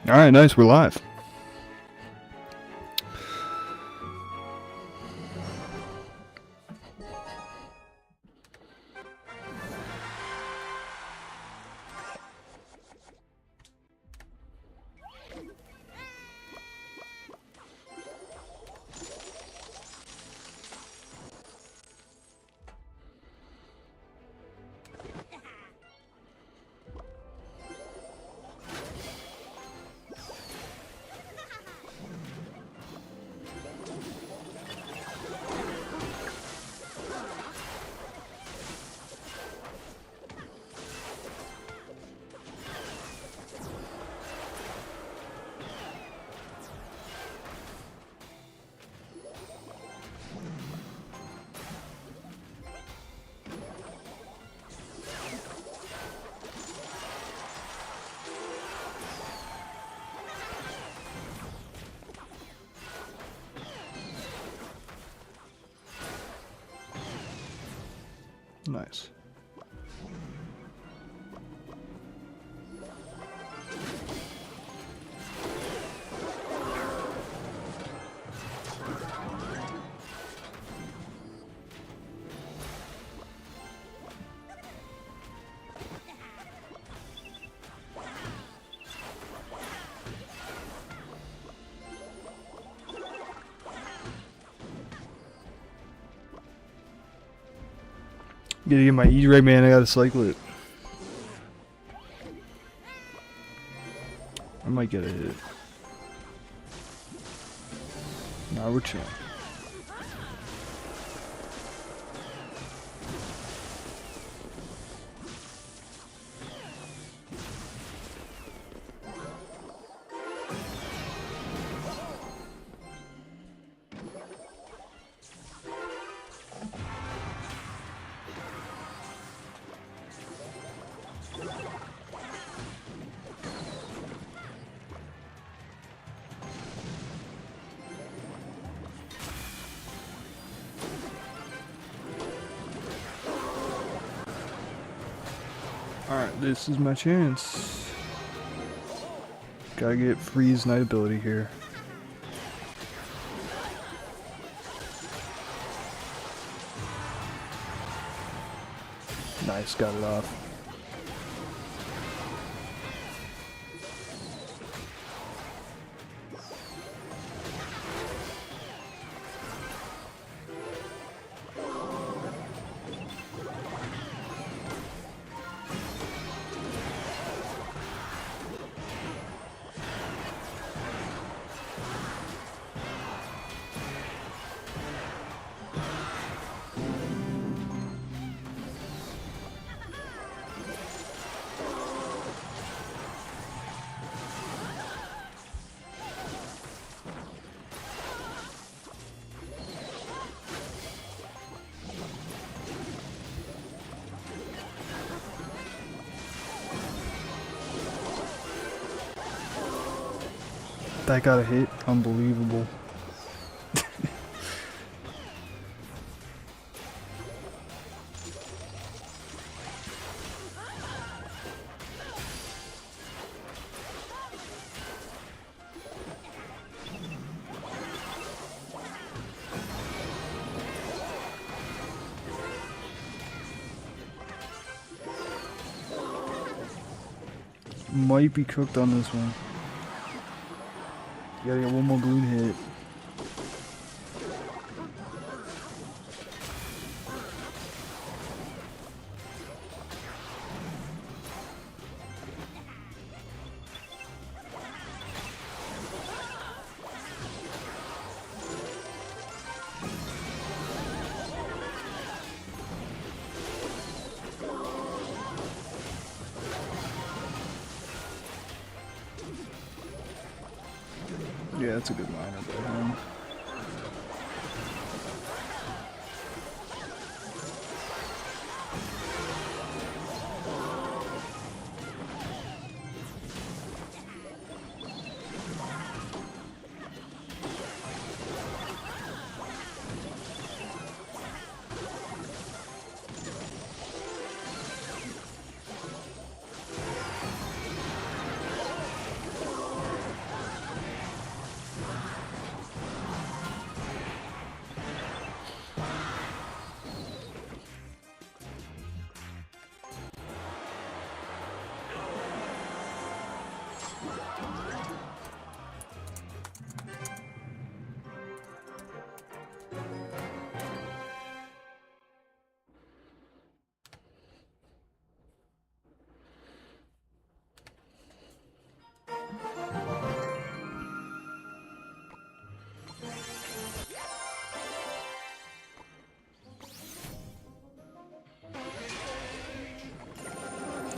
All right, nice. We're live. Nice. Gotta get my E-Ray, man. I gotta cycle it. I might get a hit. Nah, we're chilling. Alright, this is my chance. Gotta get Freeze Knight ability here. Nice, got it off. That got a hit. Unbelievable. Might be cooked on this one. You gotta get one more balloon hit. Yeah, that's a good lineup by him.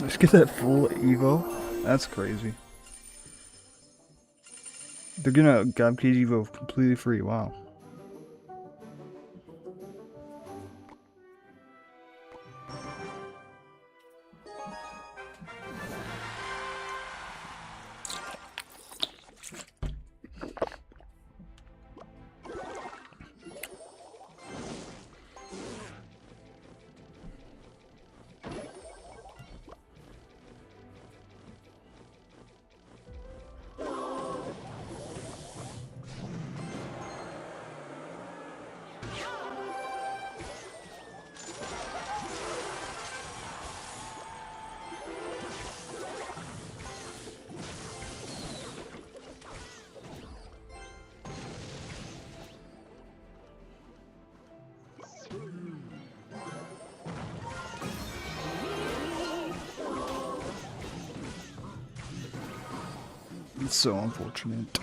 Let's get that full Evo. That's crazy. They're gonna Gobcage Evo completely free. Wow. It's so unfortunate.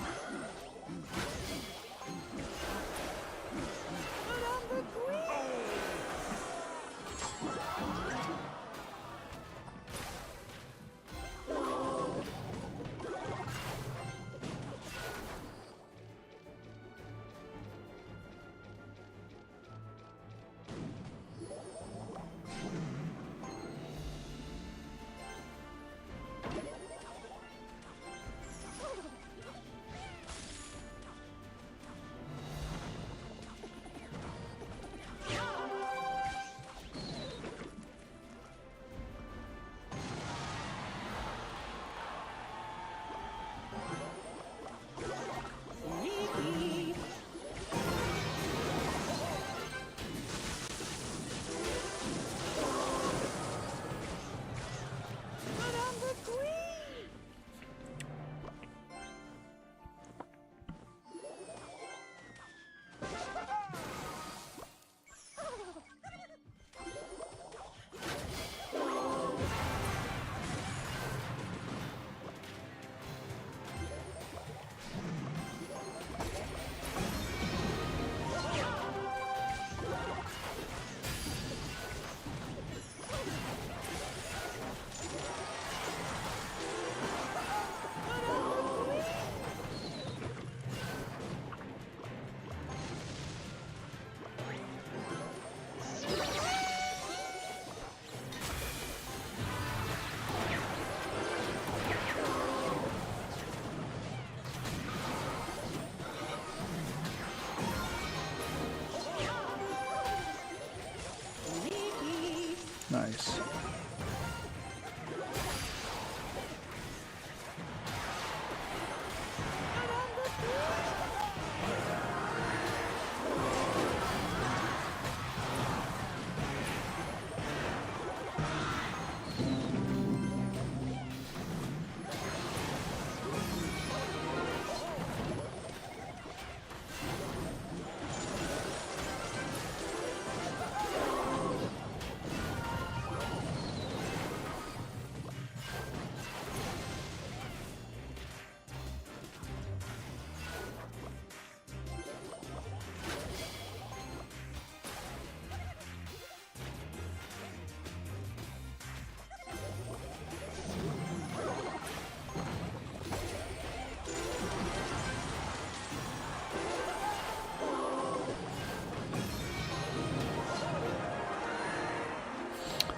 Nice.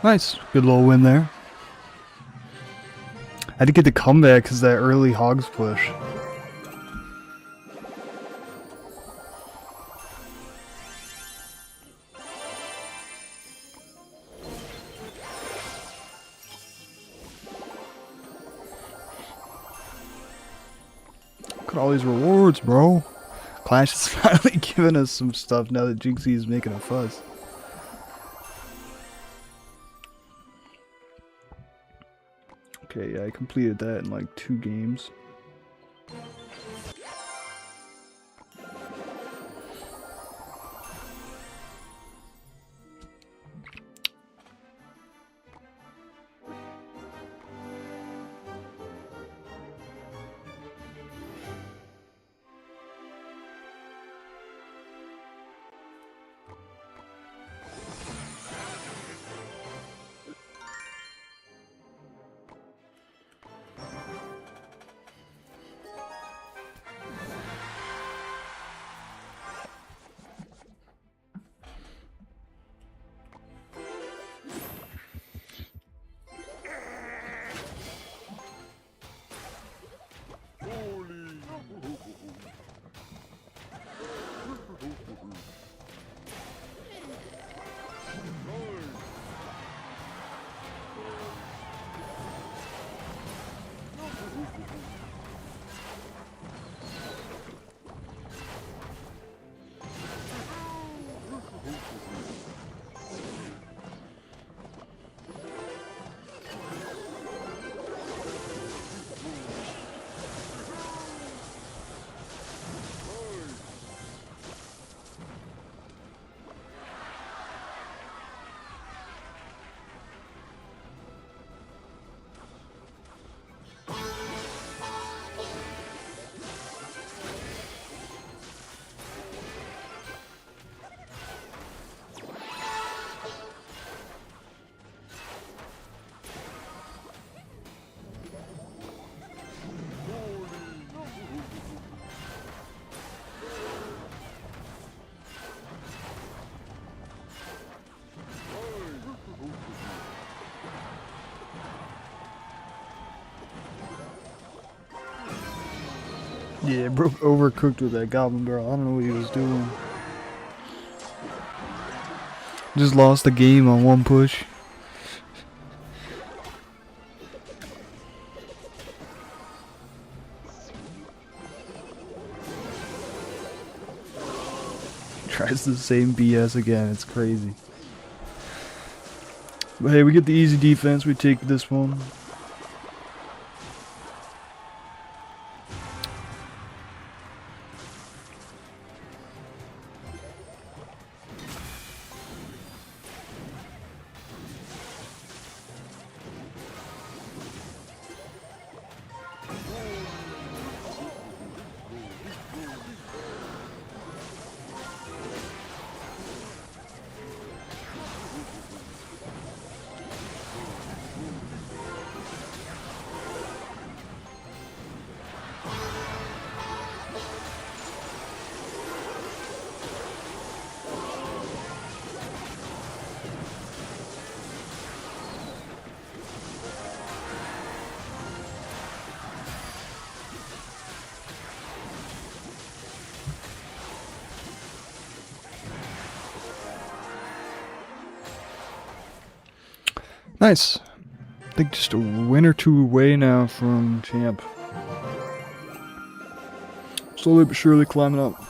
Nice. Good little win there. I had to get the comeback because that early Hogs push. Look at all these rewards, bro. Clash is finally giving us some stuff now that Jinxie is making a fuss. Okay, yeah, I completed that in like 2 games. Yeah, broke overcooked with that Goblin Girl. I don't know what he was doing. Just lost the game on one push. Tries the same BS again. It's crazy. But hey, we get the easy defense. We take this one. Nice. I think just a win or two away now from champ. Slowly but surely climbing up.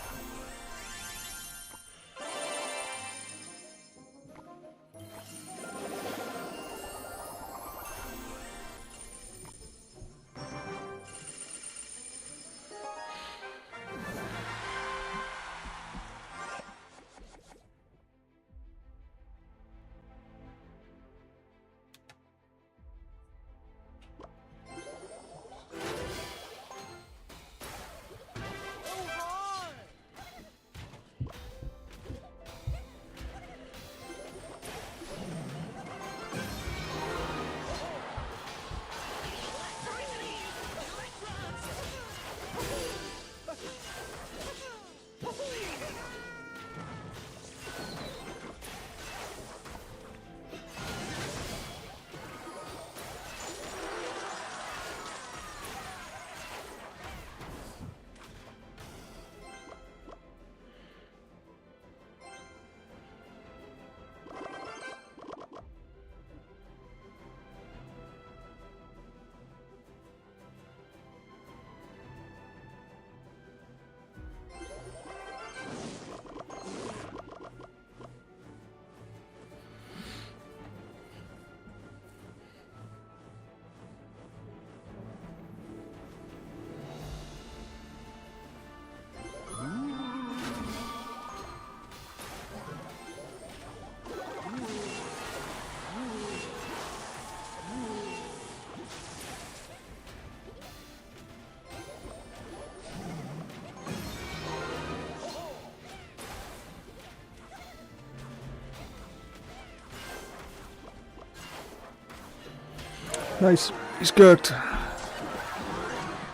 Nice. He's cooked.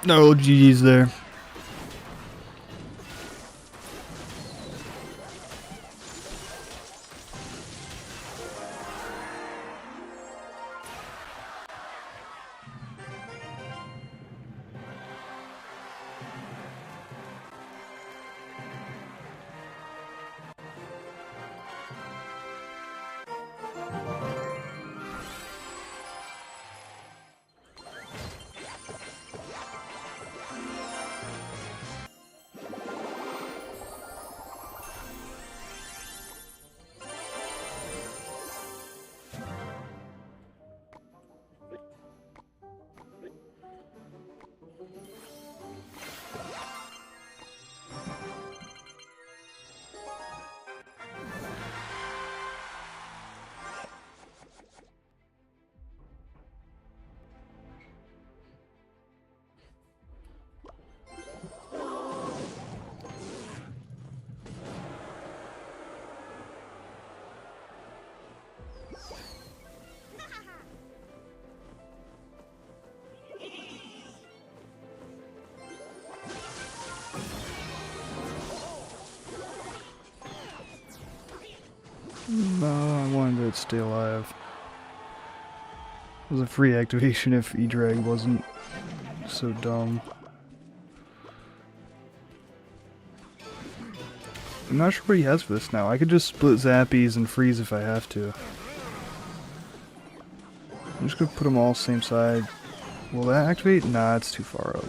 No GG's there. stay alive. It was a free activation if E-Drag wasn't so dumb. I'm not sure what he has for this now. I could just split Zappies and freeze if I have to. I'm just gonna put them all same side. Will that activate? Nah, it's too far up.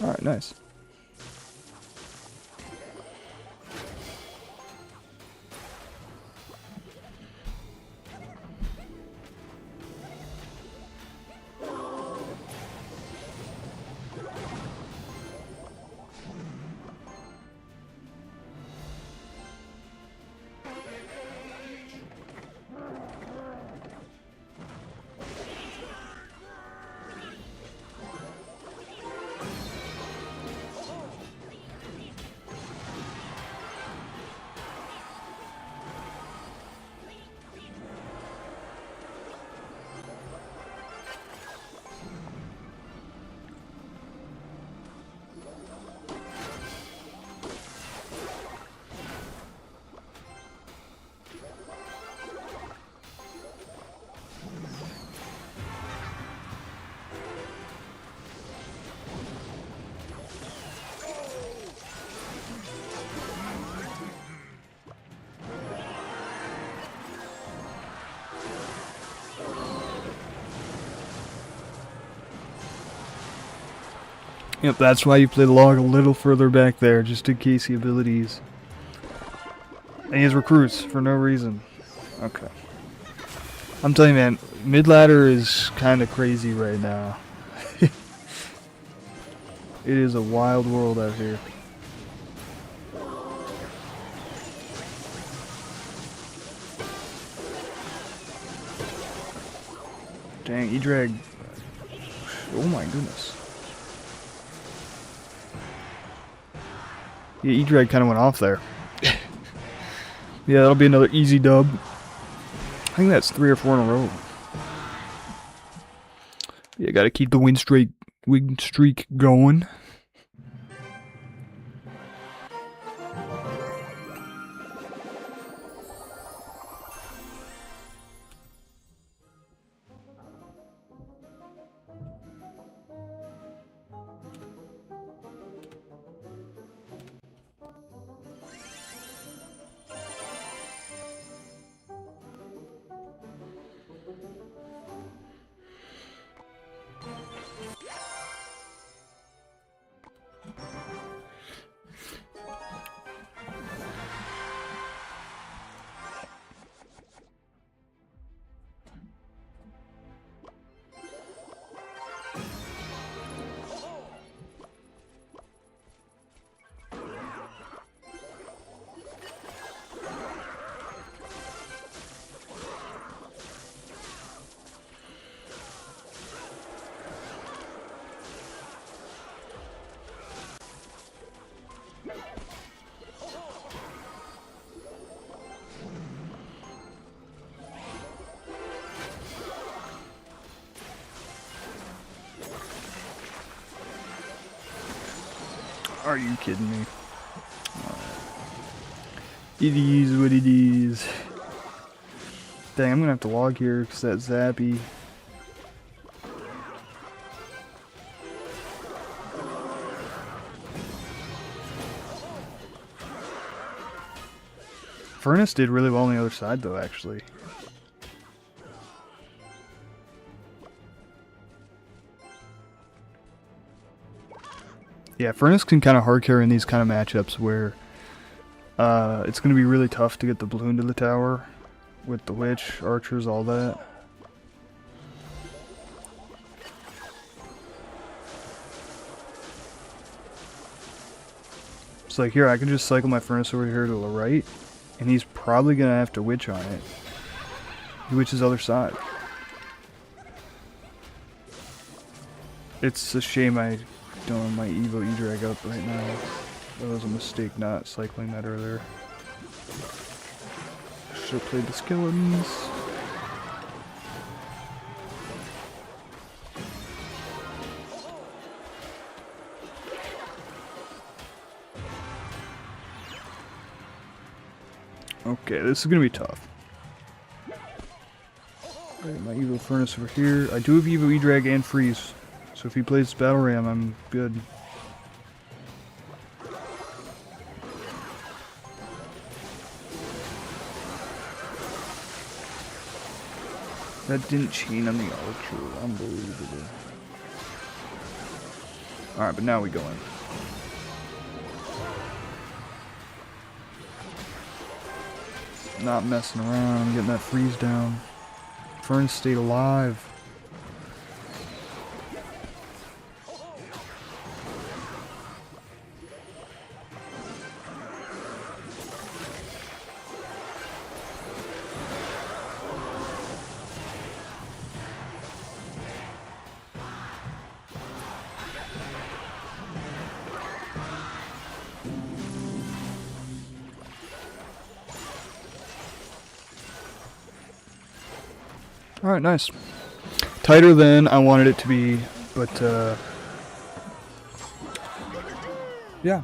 Alright, nice. Yep, that's why you play the log a little further back there, just in case the abilities. And he has recruits for no reason. Okay. I'm telling you, man, mid-ladder is kind of crazy right now. It is a wild world out here. Dang, E-Drag. Oh my goodness. Yeah, E-Drag kind of went off there. Yeah, that'll be another easy dub. I think that's 3 or 4 in a row. Yeah, gotta keep the win streak going. Are you kidding me? It is what it is. Dang, I'm gonna have to log here because that Zappy. Furnace did really well on the other side though, actually. Yeah, Furnace can kind of hard carry in these kind of matchups where it's going to be really tough to get the balloon to the tower with the witch, archers, all that. It's like here, I can just cycle my Furnace over here to the right, and he's probably going to have to witch on it. He witches other side. It's a shame I don't have my Evo E-Drag up right now. That was a mistake not cycling that earlier. Should have played the skeletons. Okay, this is gonna be tough. Right, my Evo Furnace over here. I do have Evo E-Drag and Freeze, so if he plays Battle Ram, I'm good. That didn't chain on the Archer. Unbelievable. Alright, but now we go in. Not messing around. I'm getting that freeze down. Fern stayed alive. Alright, nice. Tighter than I wanted it to be, but yeah.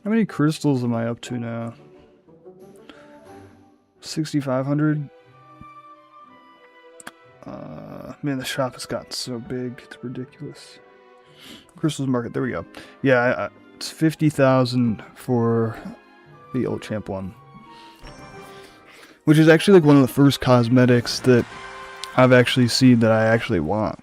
How many crystals am I up to now? 6,500? Man, the shop has gotten so big, it's ridiculous. Crystals market, there we go. Yeah, it's 50,000 for the old champ one. Which is actually like one of the first cosmetics that I've actually seen that I actually want.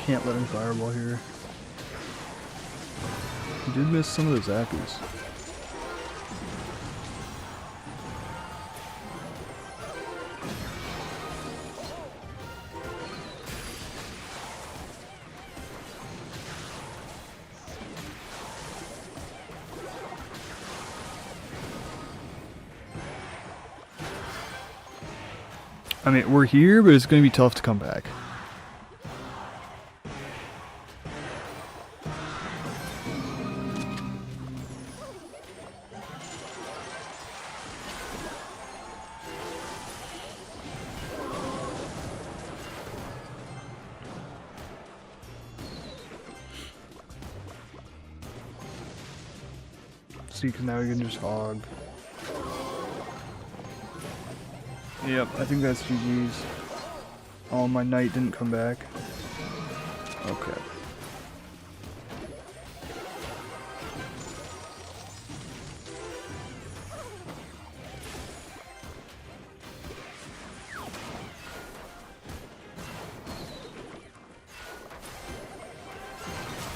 Can't let him fireball here. He did miss some of those zappies. I mean, we're here, but it's going to be tough to come back. see, because now we can just hog. Yep, I think that's GG's. Oh, my knight didn't come back. Okay.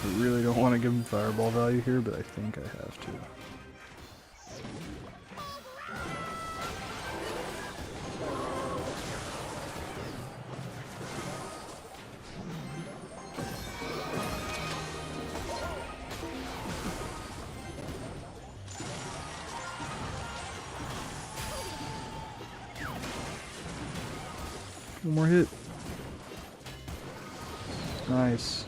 I really don't want to give him fireball value here, but I think I have to. One more hit. Nice.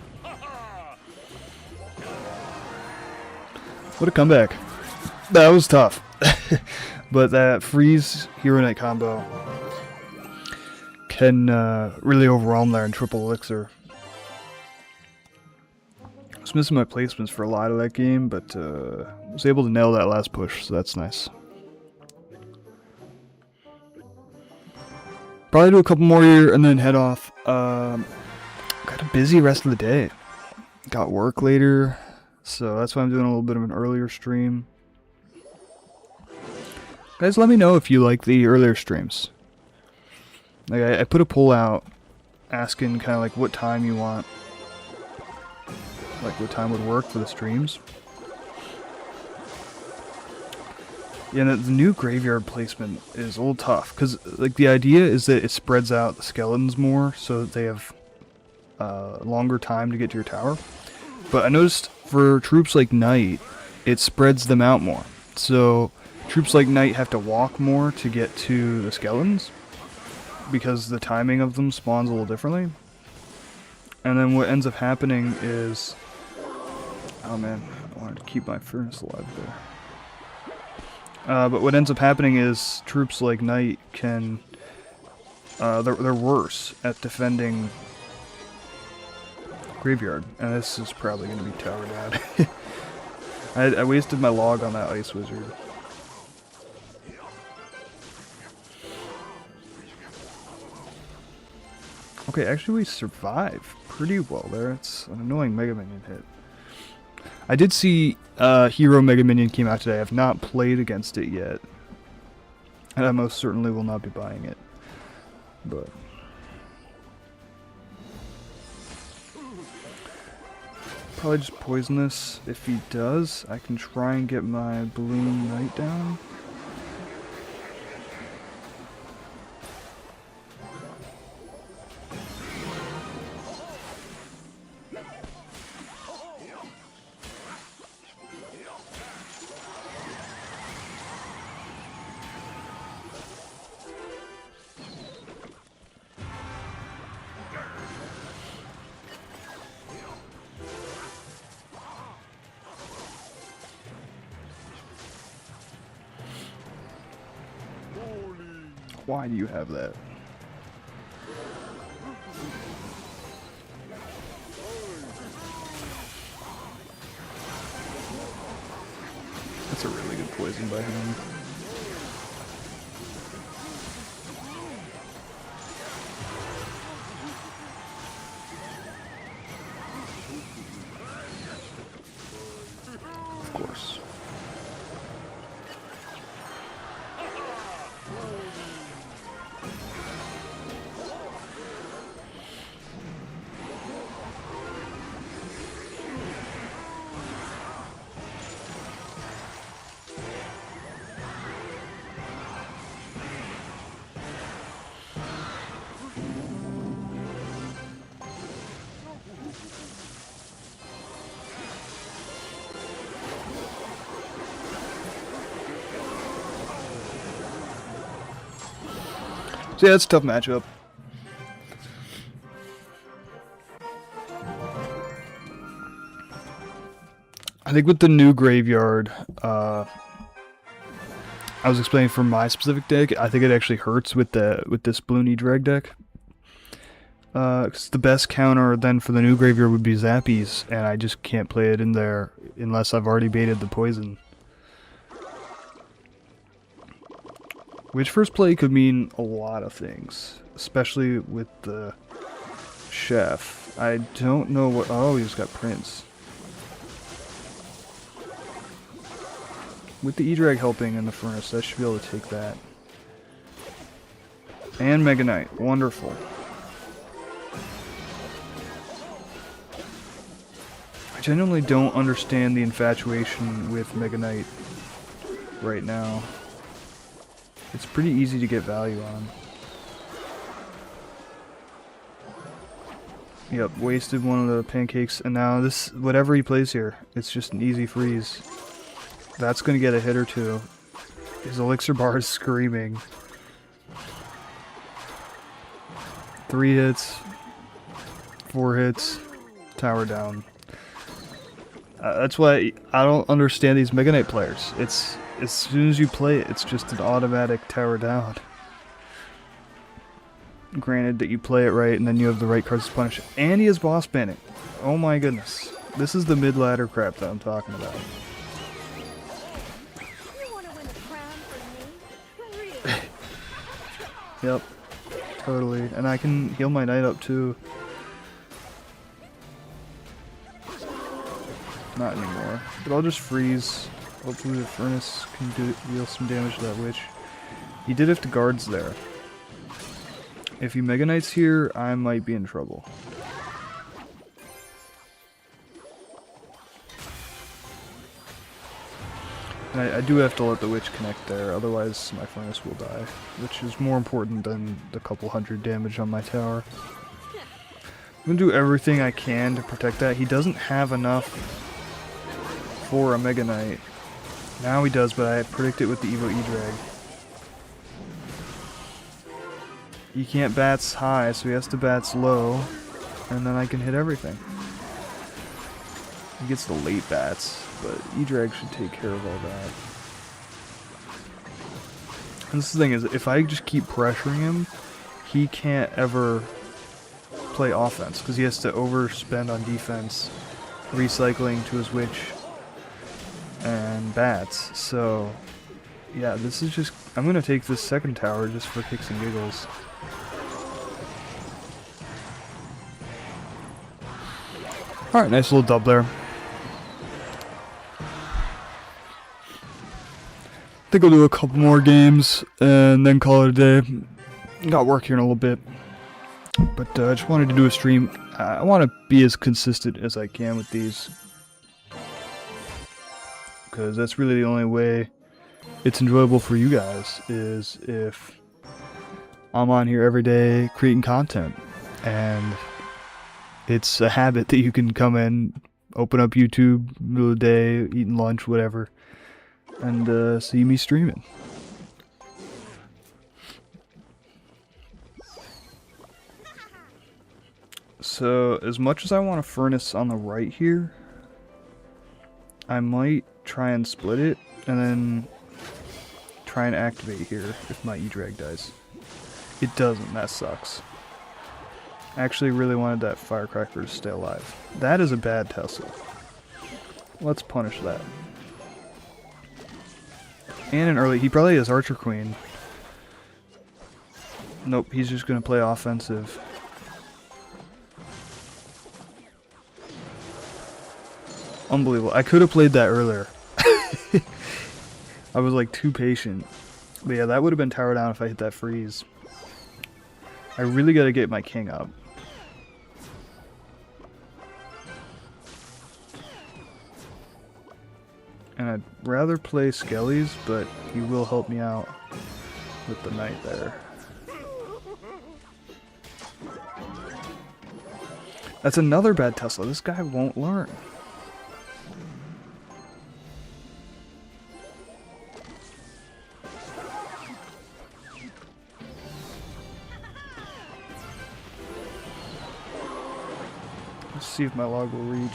What a comeback. That was tough. But that freeze Hero Knight combo can really overwhelm there in triple elixir. I was missing my placements for a lot of that game, but was able to nail that last push, so that's nice. Probably do a couple more here and then head off. Got a busy rest of the day. Got work later, so that's why I'm doing a little bit of an earlier stream. Guys, let me know if you like the earlier streams. Like I put a poll out asking kind of like what time you want, like what time would work for the streams. Yeah, and the new graveyard placement is a little tough, because like the idea is that it spreads out the skeletons more so that they have longer time to get to your tower. But I noticed for troops like Knight, it spreads them out more. So troops like Knight have to walk more to get to the skeletons, because the timing of them spawns a little differently. And then what ends up happening is... Oh man, I wanted to keep my furnace alive there. But what ends up happening is troops like Knight can... they're worse at defending Graveyard. And this is probably going to be towered out. I wasted my log on that Ice Wizard. Okay, actually we survived pretty well there. It's an annoying Mega Minion hit. I did see Hero Mega Minion came out today. I've not played against it yet. And I most certainly will not be buying it. But... probably just poison this. If he does, I can try and get my Balloon Knight down. Why do you have that? That's a really good poison by him. Of course. So yeah, it's a tough matchup. I think with the new graveyard, I was explaining for my specific deck, I think it actually hurts with this Bloony Drag deck. 'Cause the best counter then for the new graveyard would be Zappies, and I just can't play it in there unless I've already baited the poison. Which first play could mean a lot of things, especially with the chef. I don't know what... Oh, he's got Prince. With the E-Drag helping in the furnace, that should be able to take that. And Mega Knight. Wonderful. I genuinely don't understand the infatuation with Mega Knight right now. It's pretty easy to get value on. Yep, wasted one of the pancakes, and now this, whatever he plays here, it's just an easy freeze. That's gonna get a hit or two. His elixir bar is screaming. 3 hits, 4 hits, tower down. That's why I don't understand these Mega Knight players. It's as soon as you play it, it's just an automatic tower down. Granted that you play it right and then you have the right cards to punish. And he has boss banning. Oh my goodness. This is the mid-ladder crap that I'm talking about. You want to win a crown for me? Really? Yep. Totally. And I can heal my knight up too. Not anymore. But I'll just freeze. Hopefully the furnace can deal some damage to that witch. He did have to guards there. If he Mega Knight's here, I might be in trouble. And I do have to let the witch connect there, otherwise my furnace will die. Which is more important than the couple hundred damage on my tower. I'm gonna do everything I can to protect that. He doesn't have enough for a Mega Knight. Now he does, but I predict it with the Evo E-Drag. He can't bats high, so he has to bats low, and then I can hit everything. He gets the late bats, but E-Drag should take care of all that. And this is the thing is, if I just keep pressuring him, he can't ever play offense, because he has to overspend on defense, recycling to his witch and bats. So yeah, this is just, I'm gonna take this second tower just for kicks and giggles. Alright, nice little dub there. I think I'll do a couple more games and then call it a day. Got work here in a little bit. But I just wanted to do a stream. I want to be as consistent as I can with these. Because that's really the only way it's enjoyable for you guys, is if I'm on here every day creating content. And it's a habit that you can come in, open up YouTube, middle of the day, eating lunch, whatever, and see me streaming. So, as much as I want a furnace on the right here, I might try and split it, and then try and activate here if my E-Drag dies. It doesn't, that sucks. I actually really wanted that firecracker to stay alive. That is a bad Tesla. Let's punish that. And an early, he probably has Archer Queen. Nope, he's just gonna play offensive. Unbelievable. I could have played that earlier. I was like too patient. But yeah, that would have been tower down if I hit that freeze. I really gotta get my king up. And I'd rather play Skellies, but he will help me out with the knight there. That's another bad Tesla. This guy won't learn. Let's see if my log will reach.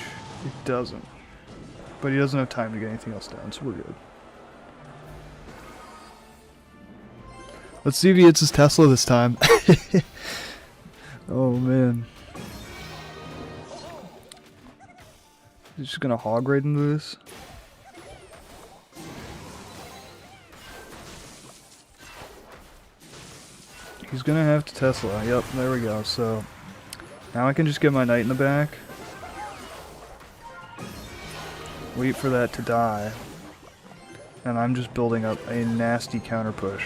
It doesn't. But he doesn't have time to get anything else down, so we're good. Let's see if he hits his Tesla this time. Oh man. He's just gonna hog right into this. He's gonna have to Tesla. Yep, there we go. So now I can just get my knight in the back. Wait for that to die. And I'm just building up a nasty counter push.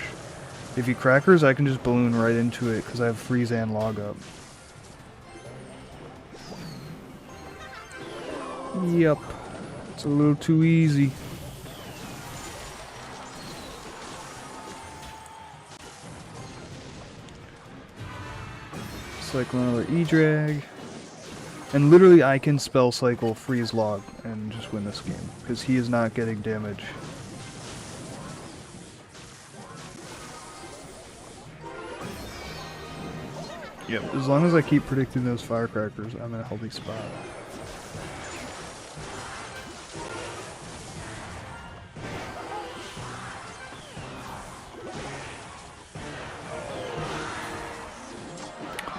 If he crackers, I can just balloon right into it because I have freeze and log up. Yep. It's a little too easy. Cycle another E-drag. And literally I can spell cycle freeze log and just win this game. Because he is not getting damage. Yep, as long as I keep predicting those firecrackers, I'm in a healthy spot.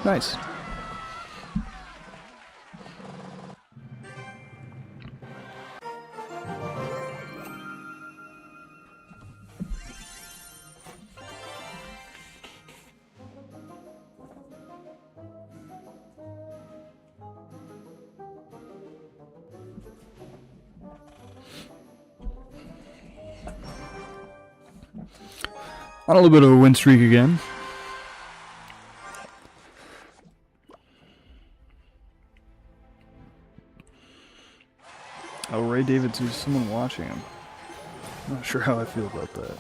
Nice. On a little bit of a win streak again. Oh, Ray Davids, there's someone watching him. I'm not sure how I feel about that.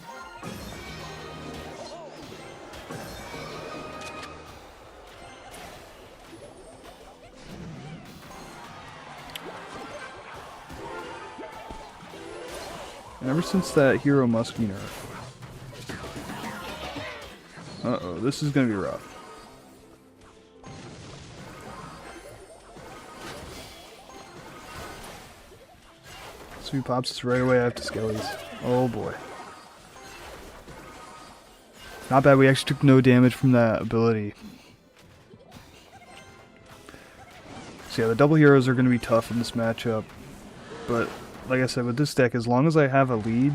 And ever since that Hero Muskie nerf. Uh-oh, this is gonna be rough. So he pops us right away after Skellies. Oh boy. Not bad, we actually took no damage from that ability. So yeah, the double heroes are going to be tough in this matchup. But, like I said, with this deck, as long as I have a lead,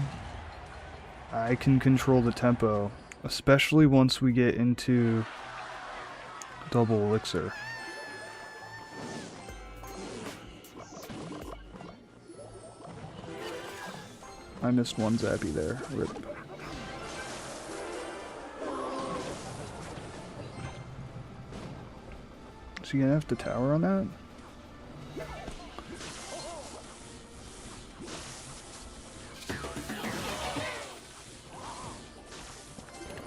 I can control the tempo. Especially once we get into double elixir. I missed one Zappy there. Rip. Is he gonna have to tower on that?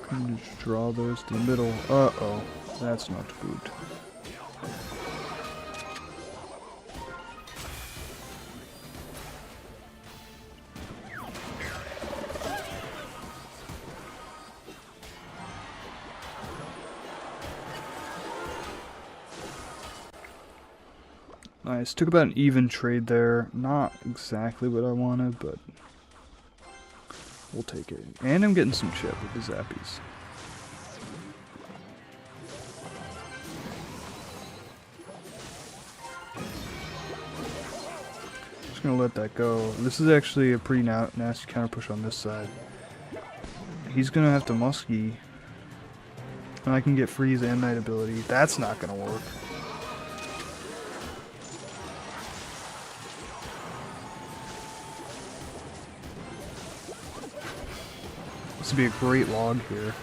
Can just draw those to the middle. Uh-oh. That's not good. Nice. Took about an even trade there. Not exactly what I wanted, but we'll take it. And I'm getting some chip with the Zappies. Just gonna let that go. This is actually a pretty nasty counter push on this side. He's gonna have to muskie. And I can get freeze and night ability. That's not gonna work. This would be a great log here.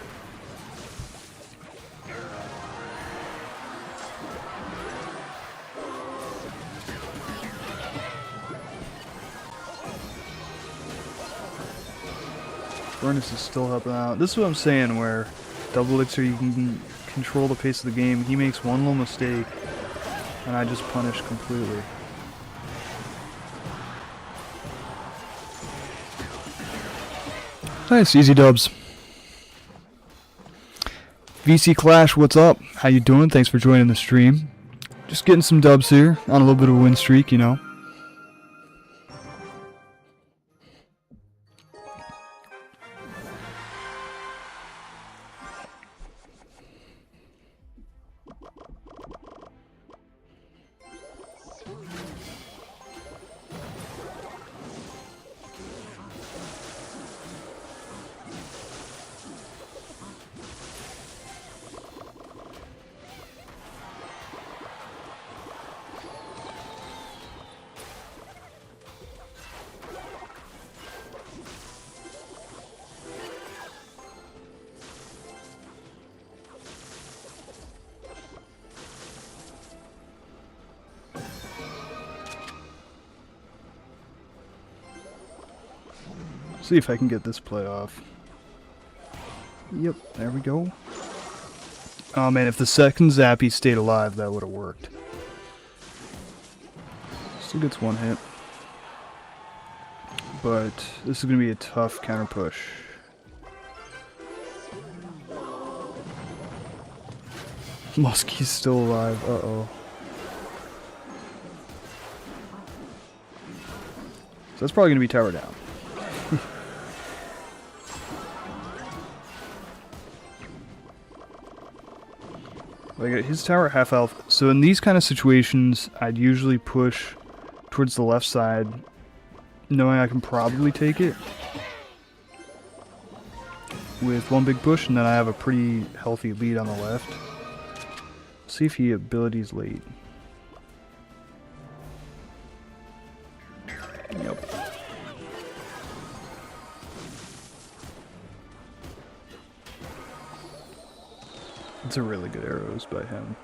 Furnace is still helping out. This is what I'm saying, where double elixir you can control the pace of the game. He makes one little mistake and I just punish completely. Nice, easy dubs. VC Clash, what's up? How you doing? Thanks for joining the stream. Just getting some dubs here on a little bit of a win streak, you know. See if I can get this play off. Yep, there we go. Oh man, if the second Zappy stayed alive, that would have worked. Still gets one hit. But this is going to be a tough counter push. Muskie's still alive, uh-oh. So that's probably going to be tower down. I got his tower at half health. So in these kind of situations, I'd usually push towards the left side, knowing I can probably take it with one big push, and then I have a pretty healthy lead on the left. See if he abilities late. Yep. It's a really good arrows by him.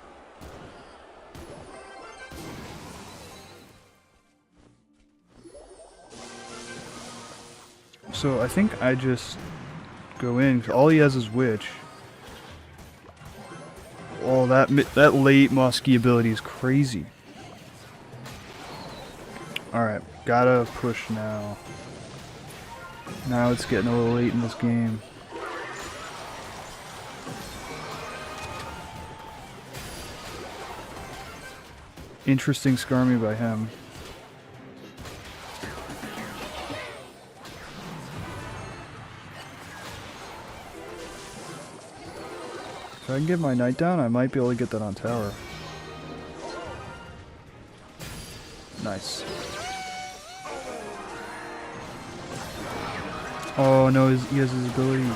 So I think I just go in, 'cause all he has is Witch. Oh, that late Muskie ability is crazy. Alright, gotta push now. Now it's getting a little late in this game. Interesting Skarmy by him. If I can get my knight down, I might be able to get that on tower. Nice. Oh no, he has his ability.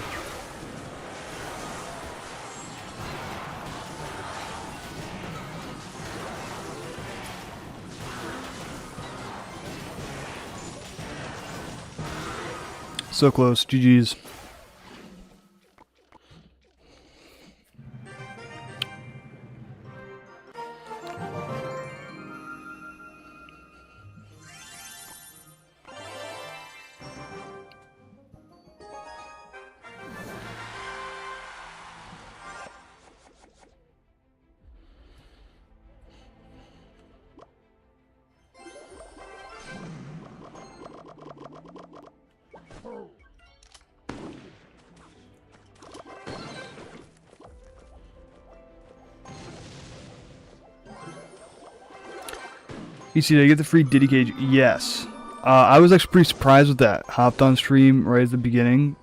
So close, GG's. did I get the free Diddy Cage? Yes. I was actually pretty surprised with that. Hopped on stream right at the beginning.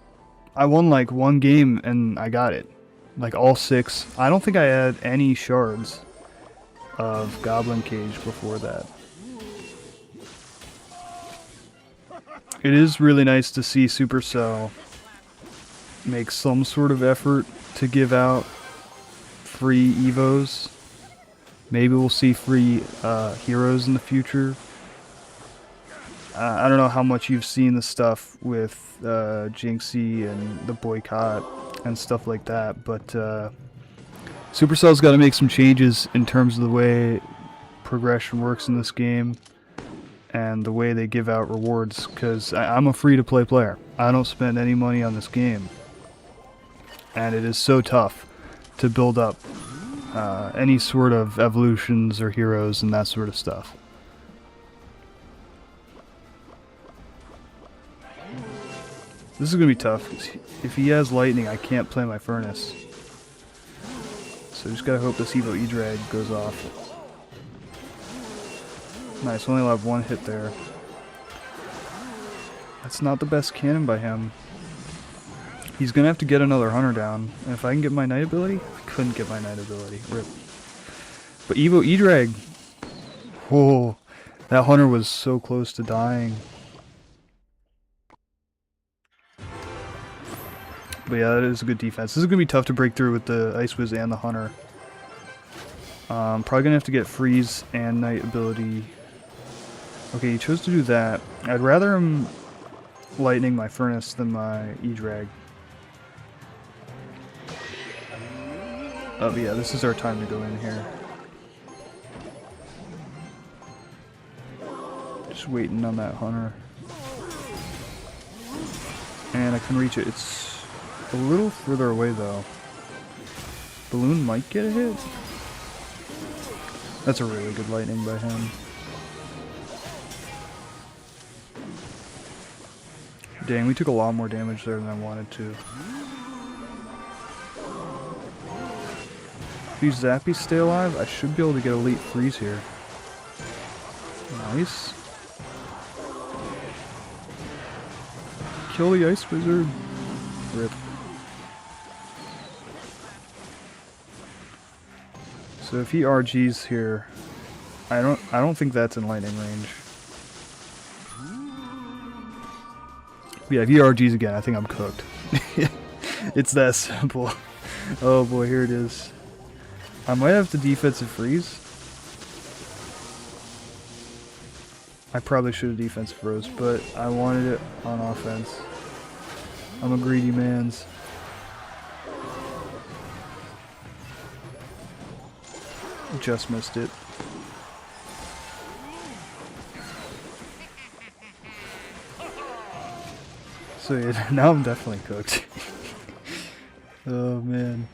I won like one game and I got it. Like all 6. I don't think I had any shards of Goblin Cage before that. It is really nice to see Supercell make some sort of effort to give out free Evos. Maybe we'll see free heroes in the future. I don't know how much you've seen the stuff with Jinxie and the boycott and stuff like that, but Supercell's got to make some changes in terms of the way progression works in this game and the way they give out rewards, because I'm a free-to-play player. I don't spend any money on this game, and it is so tough to build up any sort of evolutions or heroes and that sort of stuff. This is going to be tough. If he has lightning, I can't play my furnace. So just gotta hope this Evo E-Drag goes off. Nice, only allowed one hit there. That's not the best cannon by him. He's gonna have to get another hunter down. And if I can get my knight ability, I couldn't get my knight ability. Rip. But Evo E-Drag. Whoa, that hunter was so close to dying. But yeah, that is a good defense. This is gonna be tough to break through with the Ice Wiz and the hunter. Probably gonna have to get freeze and knight ability. Okay, he chose to do that. I'd rather him lightning my furnace than my E-Drag. But yeah, this is our time to go in here. Just waiting on that hunter. And I can reach it. It's a little further away though. Balloon might get a hit. That's a really good lightning by him. Dang, we took a lot more damage there than I wanted to. If these Zappies stay alive, I should be able to get Elite Freeze here. Nice. Kill the Ice Wizard. Rip. So if he RGs here, I don't think that's in lightning range. But yeah, if he RGs again, I think I'm cooked. It's that simple. Oh boy, here it is. I might have to defensive freeze. I probably should have defensive froze, but I wanted it on offense. I'm a greedy man's. Just missed it. So yeah, now I'm definitely cooked. Oh man.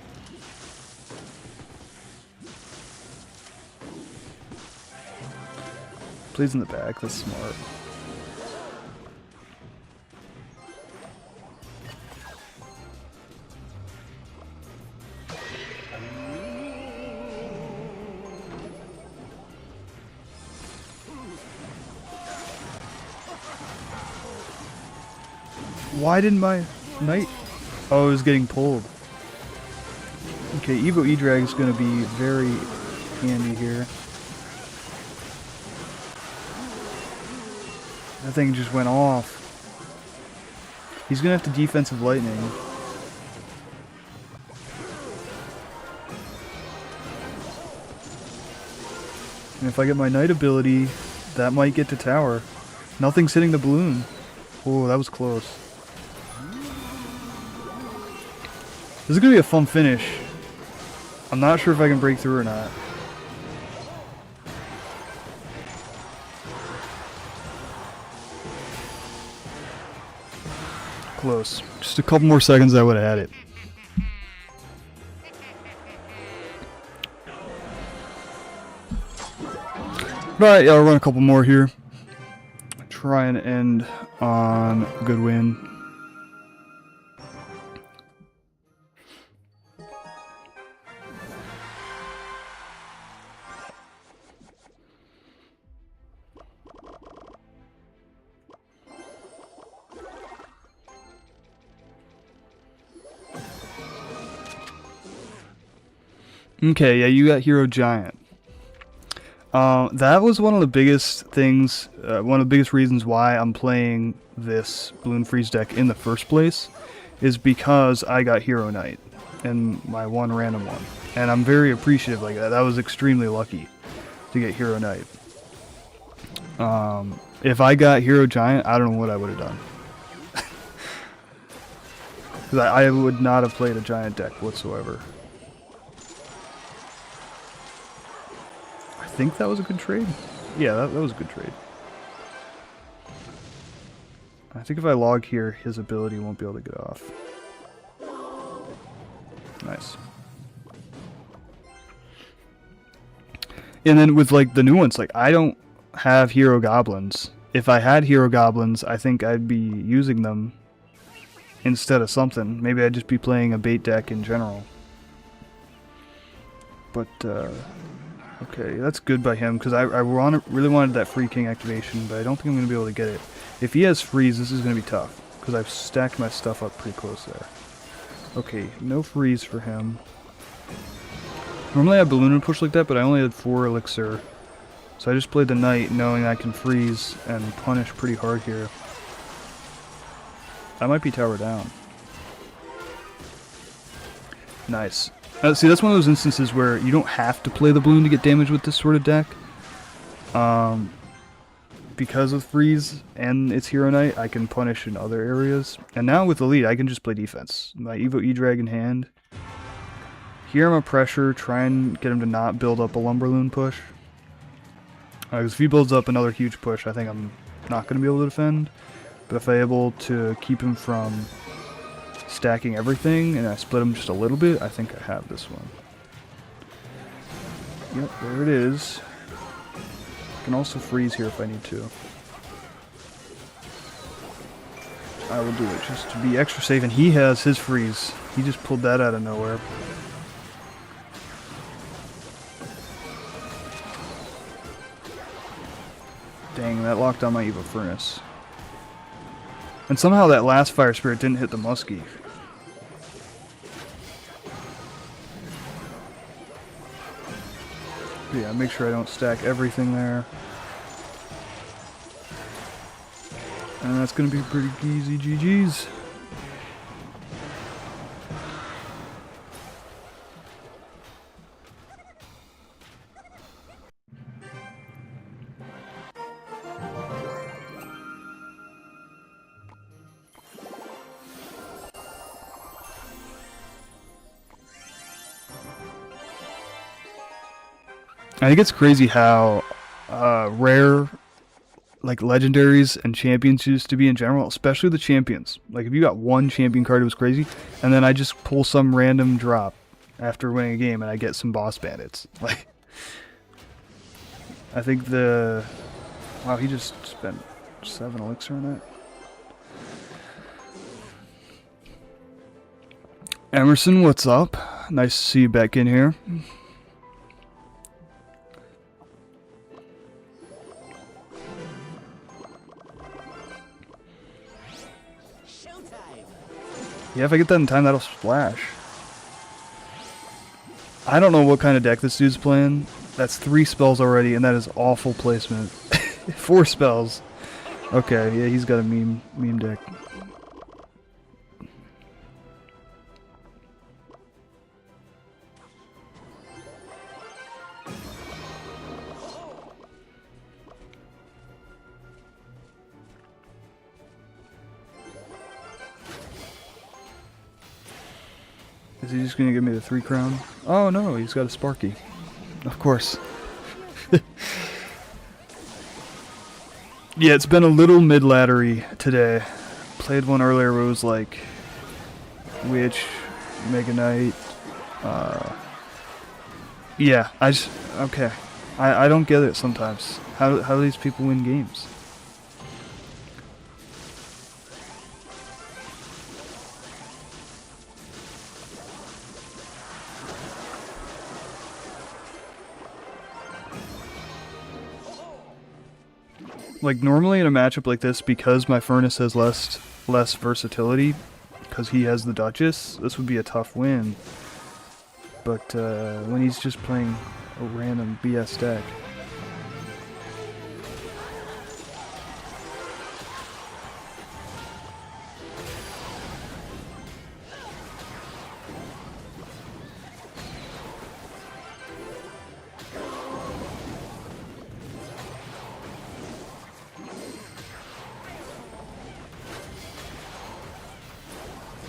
Plays in the back, that's smart. Why didn't my knight? Oh, it was getting pulled. Okay, Evo E-Drag is going to be very handy here. That thing just went off. He's going to have to defensive lightning. And if I get my knight ability, that might get to tower. Nothing's hitting the balloon. Oh, that was close. This is going to be a fun finish. I'm not sure if I can break through or not. Close. Just a couple more seconds, I would have had it. Alright, yeah, I'll run a couple more here. Try and end on a good win. Okay, yeah, you got Hero Giant. That was one of the biggest things, one of the biggest reasons why I'm playing this Balloon Freeze deck in the first place, is because I got Hero Knight in my one random one. And I'm very appreciative like that. That was extremely lucky to get Hero Knight. If I got Hero Giant, I don't know what I would have done. Because I would not have played a Giant deck whatsoever. I think that was a good trade. Yeah, that was a good trade. I think if I log here, his ability won't be able to get off. Nice. And then with like the new ones, like I don't have Hero Goblins. If I had Hero Goblins, I think I'd be using them instead of something. Maybe I'd just be playing a bait deck in general. But, okay, that's good by him, because I really wanted that Free King activation, but I don't think I'm going to be able to get it. If he has freeze, this is going to be tough, because I've stacked my stuff up pretty close there. Okay, no freeze for him. Normally I have Balloon and push like that, but I only had 4 elixir. So I just played the Knight knowing I can freeze and punish pretty hard here. I might be tower down. Nice. See, that's one of those instances where you don't have to play the Balloon to get damage with this sort of deck. Because of freeze and its Hero Knight, I can punish in other areas. And now with Elite, I can just play defense. My Evo E-Drag in hand. Here I'm a pressure, try and get him to not build up a Lumberloon push. Because if he builds up another huge push, I think I'm not going to be able to defend. But if I'm able to keep him from stacking everything and I split him just a little bit, I think I have this one. Yep, there it is. I can also freeze here if I need to. I will do it just to be extra safe, and he has his freeze. He just pulled that out of nowhere. Dang, that locked on my Evo Furnace. And somehow that last Fire Spirit didn't hit the Muskie. But yeah, make sure I don't stack everything there. And that's gonna be pretty easy, GG's. I think it's crazy how rare like legendaries and champions used to be in general, especially the champions. Like if you got one champion card, it was crazy, and then I just pull some random drop after winning a game and I get some boss bandits. Like I think wow, he just spent 7 elixir on that. Emerson, what's up? Nice to see you back in here. Yeah, if I get that in time, that'll splash. I don't know what kind of deck this dude's playing. That's 3 spells already, and that is awful placement. 4 spells. Okay, yeah, he's got a meme deck. Is he just gonna give me the 3 crown? Oh no, he's got a Sparky. Of course. Yeah, it's been a little mid-laddery today. Played one earlier where it was like Witch, Mega Knight. Yeah, okay. I don't get it sometimes. How do these people win games? Like normally in a matchup like this, because my Furnace has less versatility, because he has the Duchess, this would be a tough win. But when he's just playing a random BS deck.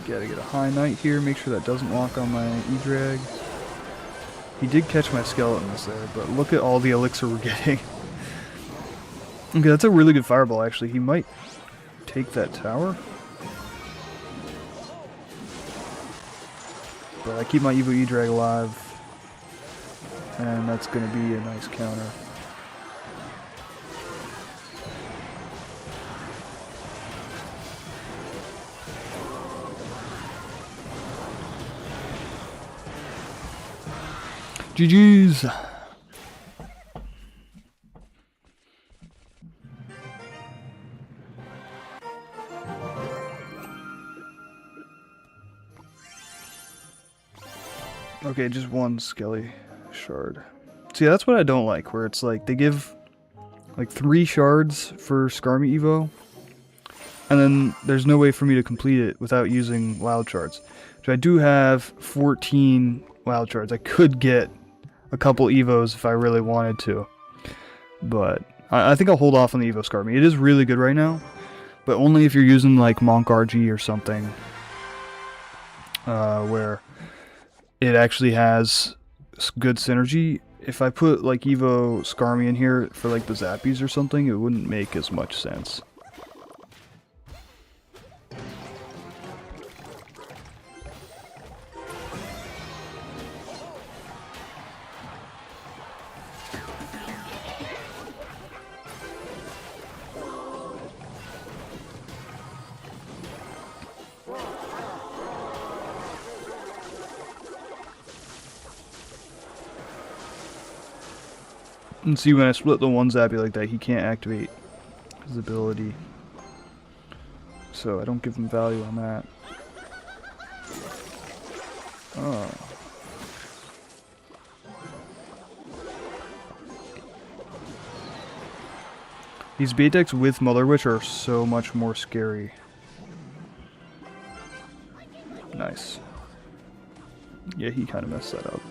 Gotta get a high knight here, make sure that doesn't lock on my E-Drag. He did catch my skeletons there, but look at all the elixir we're getting. Okay, that's a really good fireball actually. He might take that tower. But I keep my Evo E-Drag alive, and that's gonna be a nice counter. GG's. Okay, just one Skelly shard. See, that's what I don't like, where it's like they give like 3 shards for Skarmy Evo, and then there's no way for me to complete it without using wild shards. So I do have 14 wild shards. I could get a couple Evos if I really wanted to, but I think I'll hold off on the Evo Skarmy. It is really good right now, but only if you're using like Monk RG or something, where it actually has good synergy. If I put like Evo Skarmy in here for like the Zappies or something, it wouldn't make as much sense. And see, when I split the one Zappy like that, he can't activate his ability. So I don't give him value on that. Oh. These bait decks with Mother Witch are so much more scary. Nice. Yeah, he kind of messed that up.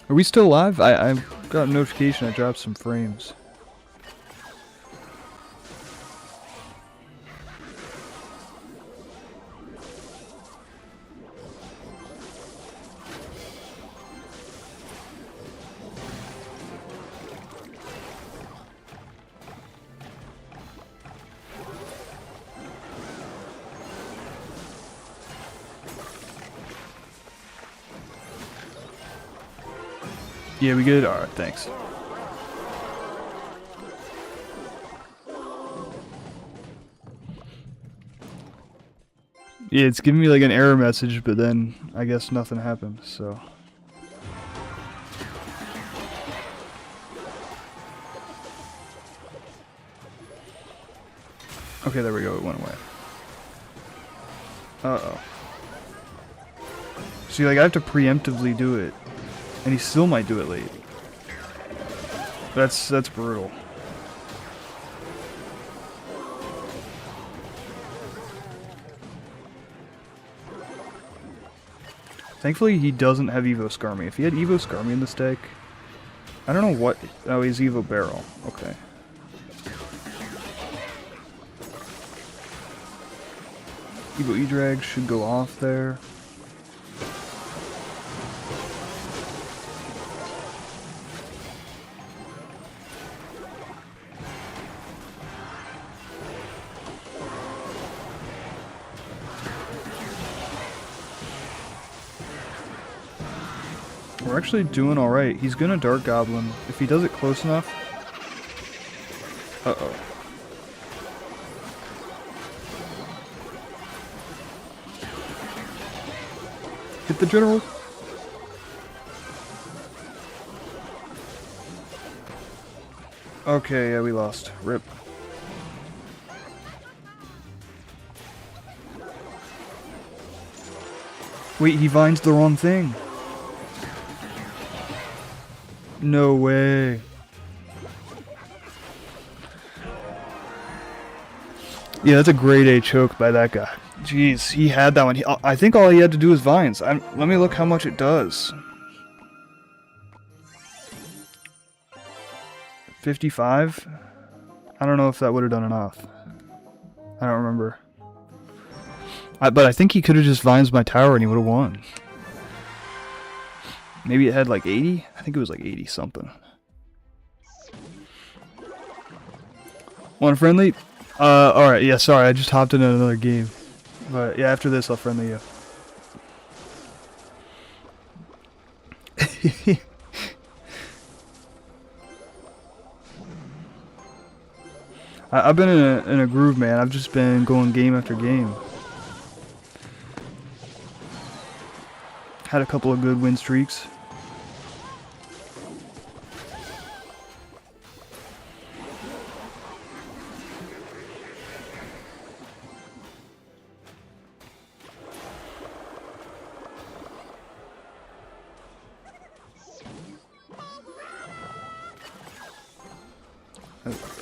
Are we still live? I got a notification I dropped some frames. Yeah, we good? Alright, thanks. Yeah, it's giving me like an error message, but then I guess nothing happened, so. Okay, there we go, it went away. Uh-oh. See, like, I have to preemptively do it. And he still might do it late. That's brutal. Thankfully, he doesn't have Evo Skarmy. If he had Evo Skarmy in this deck, I don't know what. Oh, he's Evo Barrel. Okay. Evo E-Drag should go off there. We're actually doing alright. He's gonna Dark Goblin. If he does it close enough... Uh-oh. Hit the general. Okay, yeah, we lost. Rip. Wait, he vines the wrong thing. No way. Yeah, that's a grade A choke by that guy. Jeez, he had that one. I think all he had to do was vines. Let me look how much it does. 55? I don't know if that would have done enough. I don't remember. But I think he could have just vines my tower and he would have won. Maybe it had like 80? I think it was like 80 something. One friendly? Alright, yeah, sorry, I just hopped into another game. But yeah, after this I'll friendly you. I've been in a groove, man. I've just been going game after game. Had a couple of good win streaks.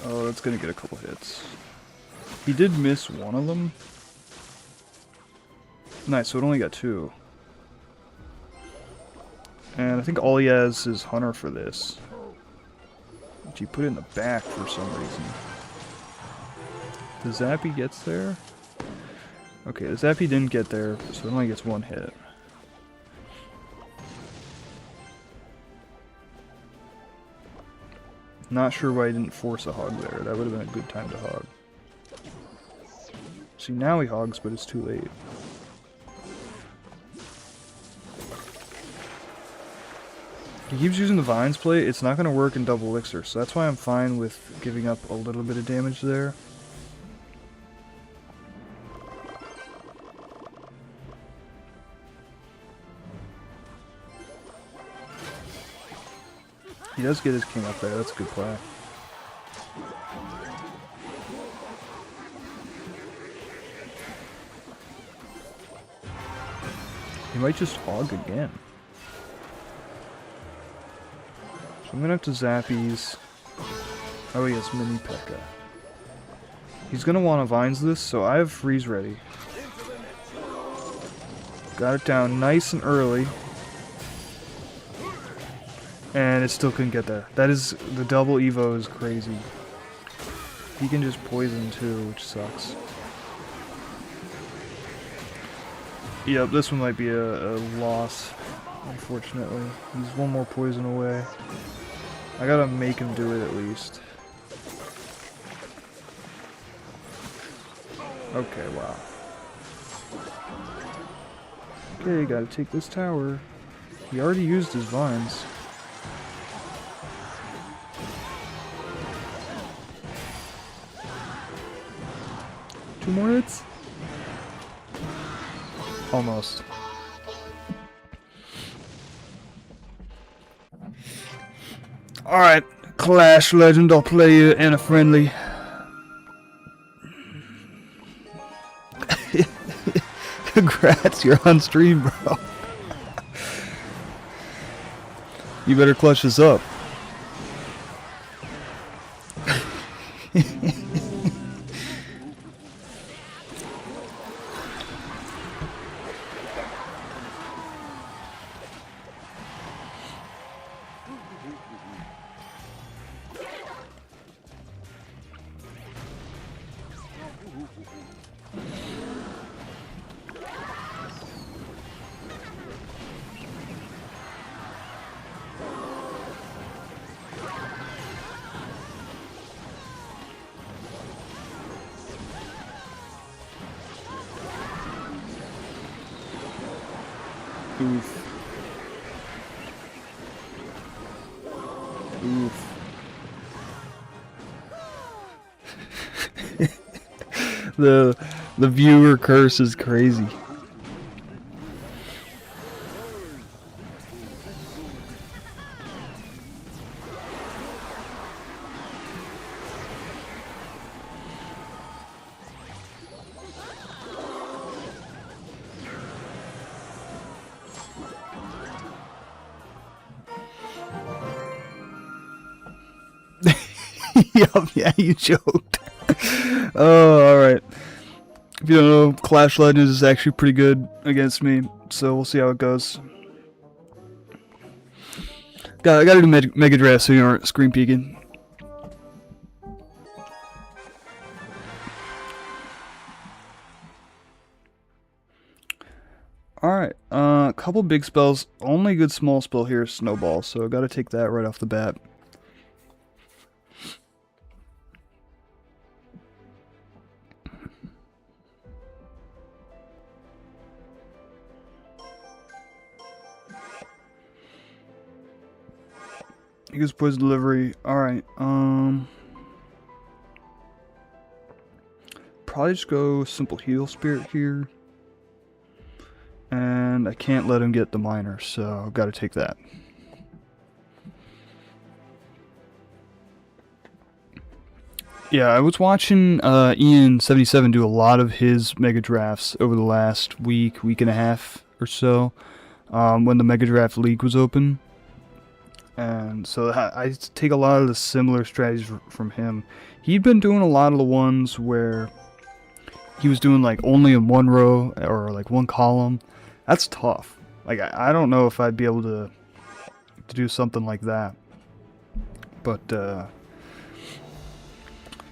Oh, that's gonna get a couple hits. He did miss one of them. Nice, so it only got 2. And I think all he has is Hunter for this. Which he put in the back for some reason. The Zappy gets there? Okay, the Zappy didn't get there, so it only gets 1 hit. Not sure why he didn't force a hog there. That would have been a good time to hog. See, now he hogs, but it's too late. He keeps using the Vines play. It's not going to work in double elixir, so that's why I'm fine with giving up a little bit of damage there. He does get his king up there. That's a good play. He might just hog again. So I'm gonna have to Zappies. Oh, he has Mini P.E.K.K.A. He's gonna want to Vines this, so I have Freeze ready. Got it down nice and early. And it still couldn't get there. That is, the double Evo is crazy. He can just poison too, which sucks. Yep, this one might be a loss, unfortunately. He's one more poison away. I gotta make him do it at least. Okay, wow. Okay, gotta take this tower. He already used his Vines. Two more hits? Almost. Alright, Clash Legend, I'll play you in a friendly. Congrats, you're on stream, bro. You better clutch this up. Oof. Oof. the viewer curse is crazy. Yup, yeah, you joked. Oh, alright. If you don't know, Clash Legends is actually pretty good against me, so we'll see how it goes. I gotta do Mega Draft so you aren't screen peeking. Alright, a couple big spells. Only good small spell here is Snowball, so I gotta take that right off the bat. He gets Poison Delivery. Alright, probably just go Simple Heal Spirit here. And I can't let him get the Miner, so I've got to take that. Yeah, I was watching Ian77 do a lot of his Mega Drafts over the last week and a half or so, when the Mega Draft League was open. And so I take a lot of the similar strategies from him. He'd been doing a lot of the ones where he was doing like only in one row or like one column. That's tough. Like I don't know if I'd be able to do something like that. But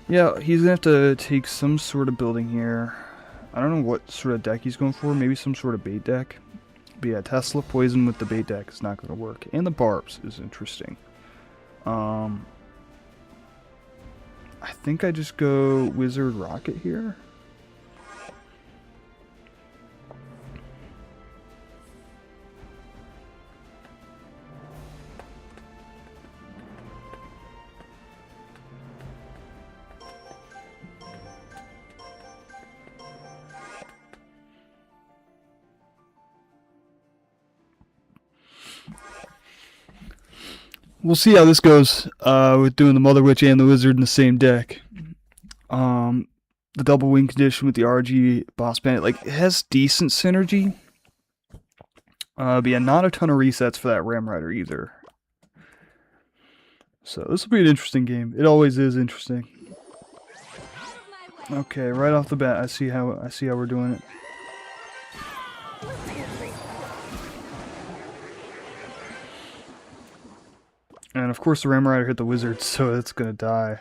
yeah, he's gonna have to take some sort of building here. I don't know what sort of deck he's going for. Maybe some sort of bait deck. But yeah, Tesla Poison with the bait deck is not going to work. And the Barbs is interesting. I think I just go Wizard Rocket here. we'll see how this goes with doing the Mother Witch and the Wizard in the same deck. The double win condition with the RG Boss Bandit, like, it has decent synergy. But yeah, not a ton of resets for that Ram Rider either. So this will be an interesting game. It always is interesting. Okay, right off the bat, I see how we're doing it. And of course the Ram Rider hit the Wizard, so it's gonna die.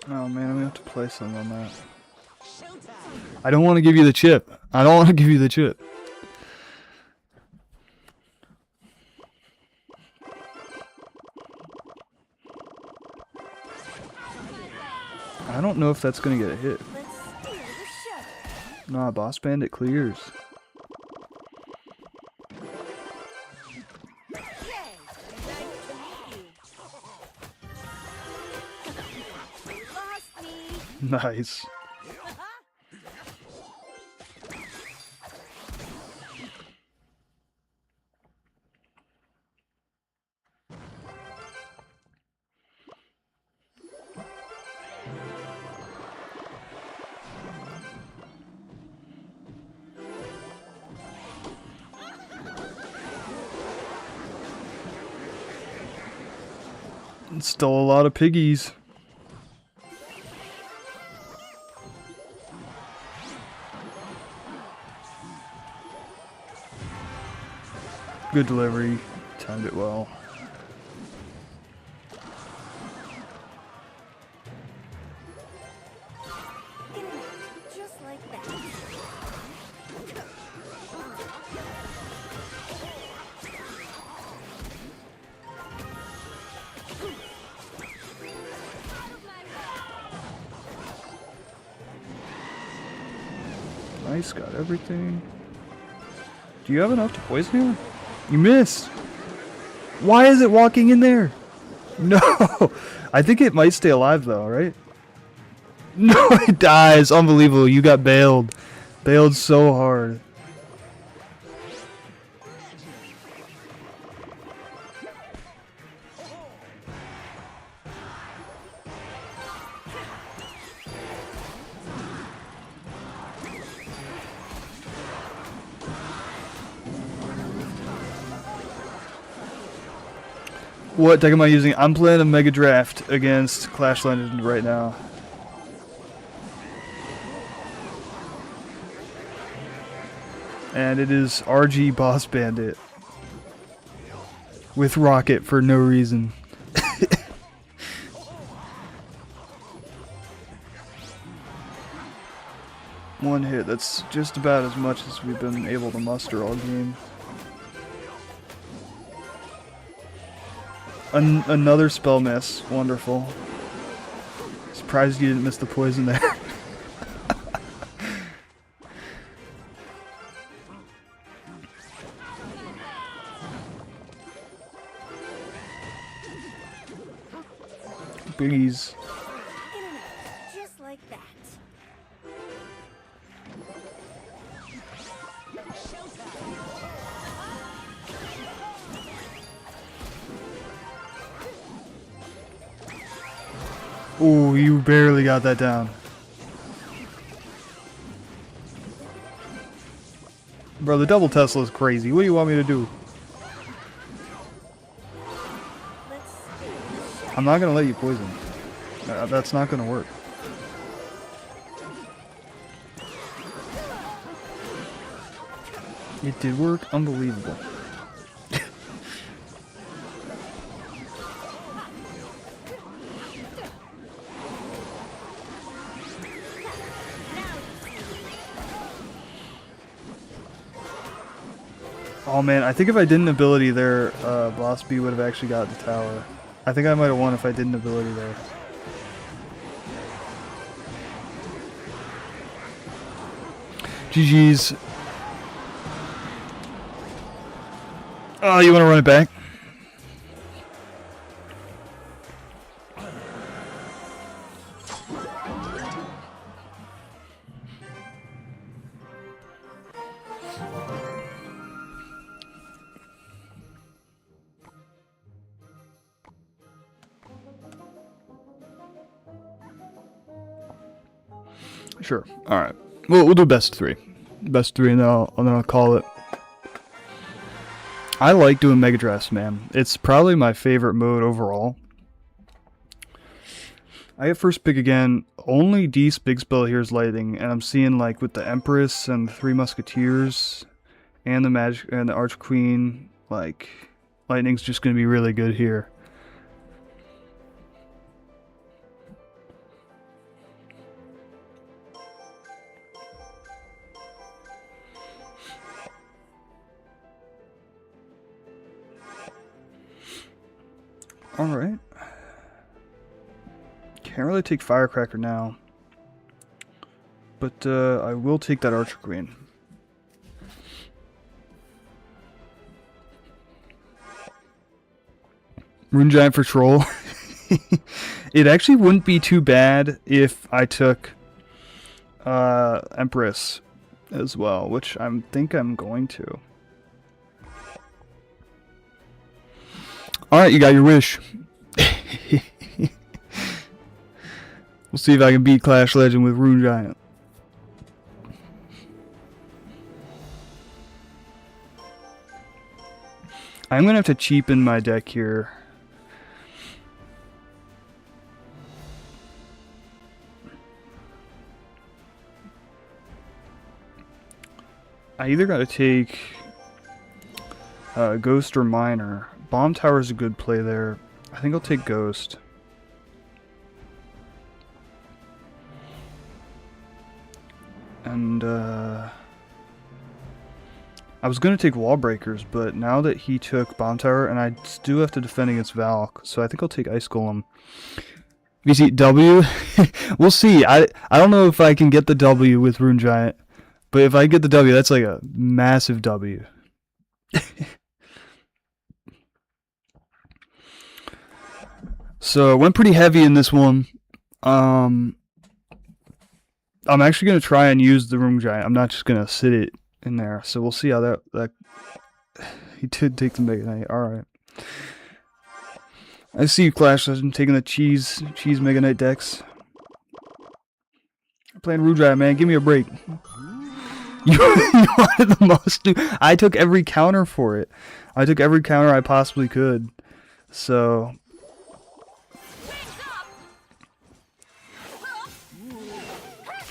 Oh man, I'm gonna have to play something on that. I don't want to give you the chip. I don't want to give you the chip. I don't know if that's gonna get a hit. Nah, Boss Bandit clears. Nice. Still a lot of piggies. Good delivery, timed it well. Just like that. Nice, got everything. Do you have enough to poison him? You missed! Why is it walking in there? No! I think it might stay alive though, right? No, it dies! Unbelievable, you got bailed. Bailed so hard. What deck am I using? I'm playing a Mega Draft against Clash Legend right now. And it is RG Boss Bandit. With Rocket for no reason. One hit, that's just about as much as we've been able to muster all game. Another spell miss. Wonderful. Surprised you didn't miss the poison there. Biggies. Just like that. Ooh, you barely got that down. Bro, the double Tesla is crazy. What do you want me to do? I'm not gonna let you poison. That's not gonna work. It did work. Unbelievable. Oh man, I think if I didn't ability there, Boss B would have actually got the tower. I think I might have won if I did an ability there. GG's. Oh, you want to run it back? Sure. All right. We'll do best three. Best three, and then I'll call it. I like doing Mega Drafts, man. It's probably my favorite mode overall. I get first pick again. Only D's big spell here is lightning, and I'm seeing like with the Empress and the Three Musketeers and the Magic and the Arch Queen, like lightning's just gonna be really good here. Alright. Can't really take Firecracker now. But I will take that Archer Queen. Rune Giant for Troll. It actually wouldn't be too bad if I took Empress as well, which I think I'm going to. Alright, you got your wish. We'll see if I can beat Clash Legend with Rune Giant. I'm gonna have to cheapen my deck here. I either gotta take Ghost or Miner. Bomb Tower is a good play there. I think I'll take Ghost. And I was going to take Wall Breakers, but now that he took Bomb Tower, and I do have to defend against Valk, so I think I'll take Ice Golem. VC W? We'll see. I don't know if I can get the W with Rune Giant, but if I get the W, that's like a massive W. So I went pretty heavy in this one. I'm actually going to try and use the Rune Giant. I'm not just going to sit it in there. So we'll see how that he did take the Mega Knight. Alright. I see you, Clash Legend, taking the cheese Mega Knight decks. I'm playing Rune Giant, man. Give me a break. You wanted the most, dude. I took every counter for it. I took every counter I possibly could. So...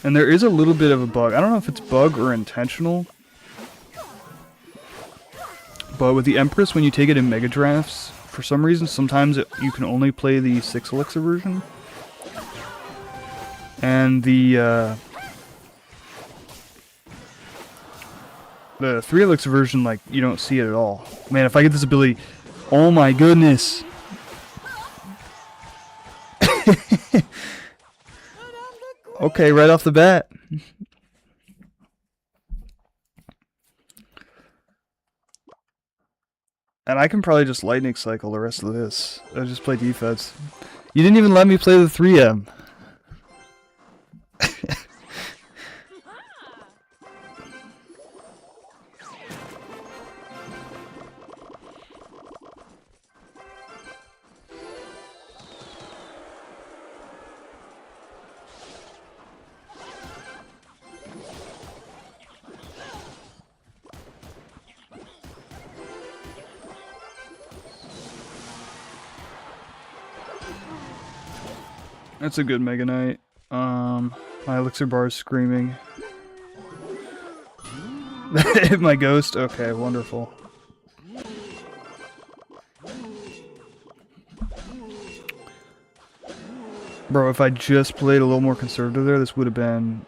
And there is a little bit of a bug. I don't know if it's bug or intentional. But with the Empress, when you take it in Mega Drafts, for some reason, sometimes you can only play the 6 Elixir version. And the 3 Elixir version, like, you don't see it at all. Man, if I get this ability... Oh my goodness! Okay, right off the bat. And I can probably just Lightning Cycle the rest of this. I'll just play defense. You didn't even let me play the 3M. That's a good Mega Knight. My Elixir bar is screaming. Hit my Ghost? Okay, wonderful. Bro, if I just played a little more conservative there, this would have been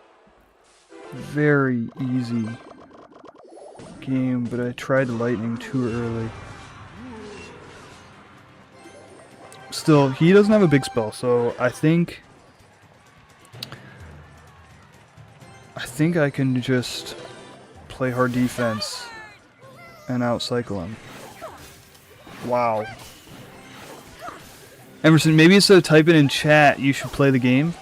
very easy game, but I tried Lightning too early. still, he doesn't have a big spell, so I think I can just play hard defense and outcycle him. Wow. Emerson, maybe instead of typing in chat, you should play the game.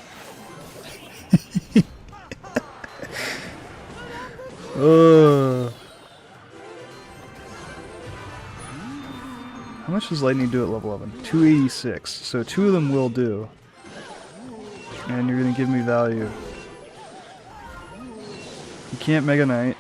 How much does lightning do at level 11? 286. So 2 of them will do. And you're going to give me value. You can't Mega Knight.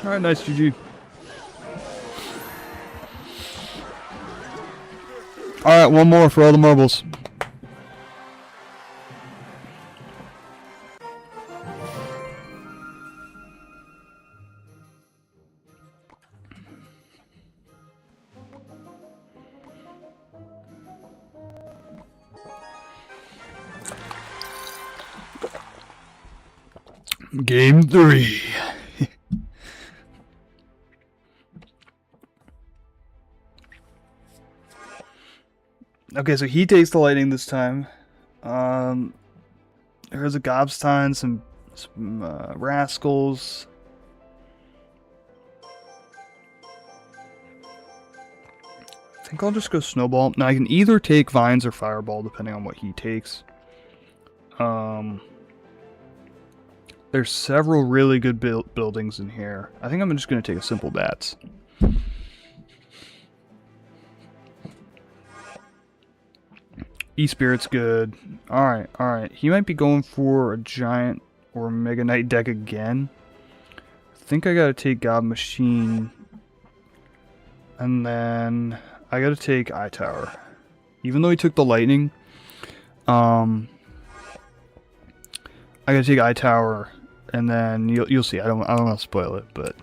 Alright, nice GG. Alright, one more for all the marbles. Game 3. Okay, so he takes the lightning this time. There's a Gobstein, some Rascals. I think I'll just go Snowball. Now I can either take Vines or Fireball depending on what he takes. There's several really good buildings in here. I think I'm just going to take a simple Bats. E-Spirit's good. Alright, alright. He might be going for a Giant or Mega Knight deck again. I think I gotta take God Machine. And then I gotta take Eye Tower. Even though he took the Lightning, I gotta take Eye Tower, and then you'll see. I don't want to spoil it, but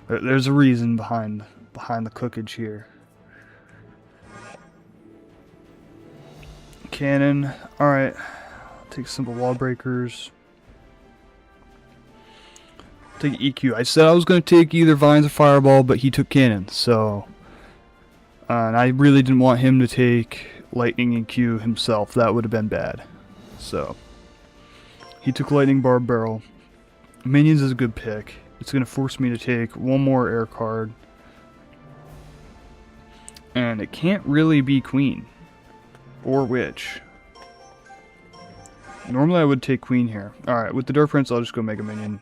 there's a reason behind the cookage here. Cannon. Alright. Take simple wall breakers. Take EQ. I said I was going to take either Vines or Fireball, but he took Cannon, so... and I really didn't want him to take Lightning and Q himself. That would have been bad. So... he took Lightning Barb Barrel. Minions is a good pick. It's going to force me to take one more air card. And it can't really be Queen. Or Witch. Normally I would take Queen here. Alright, with the Dark Prince I'll just go Mega Minion.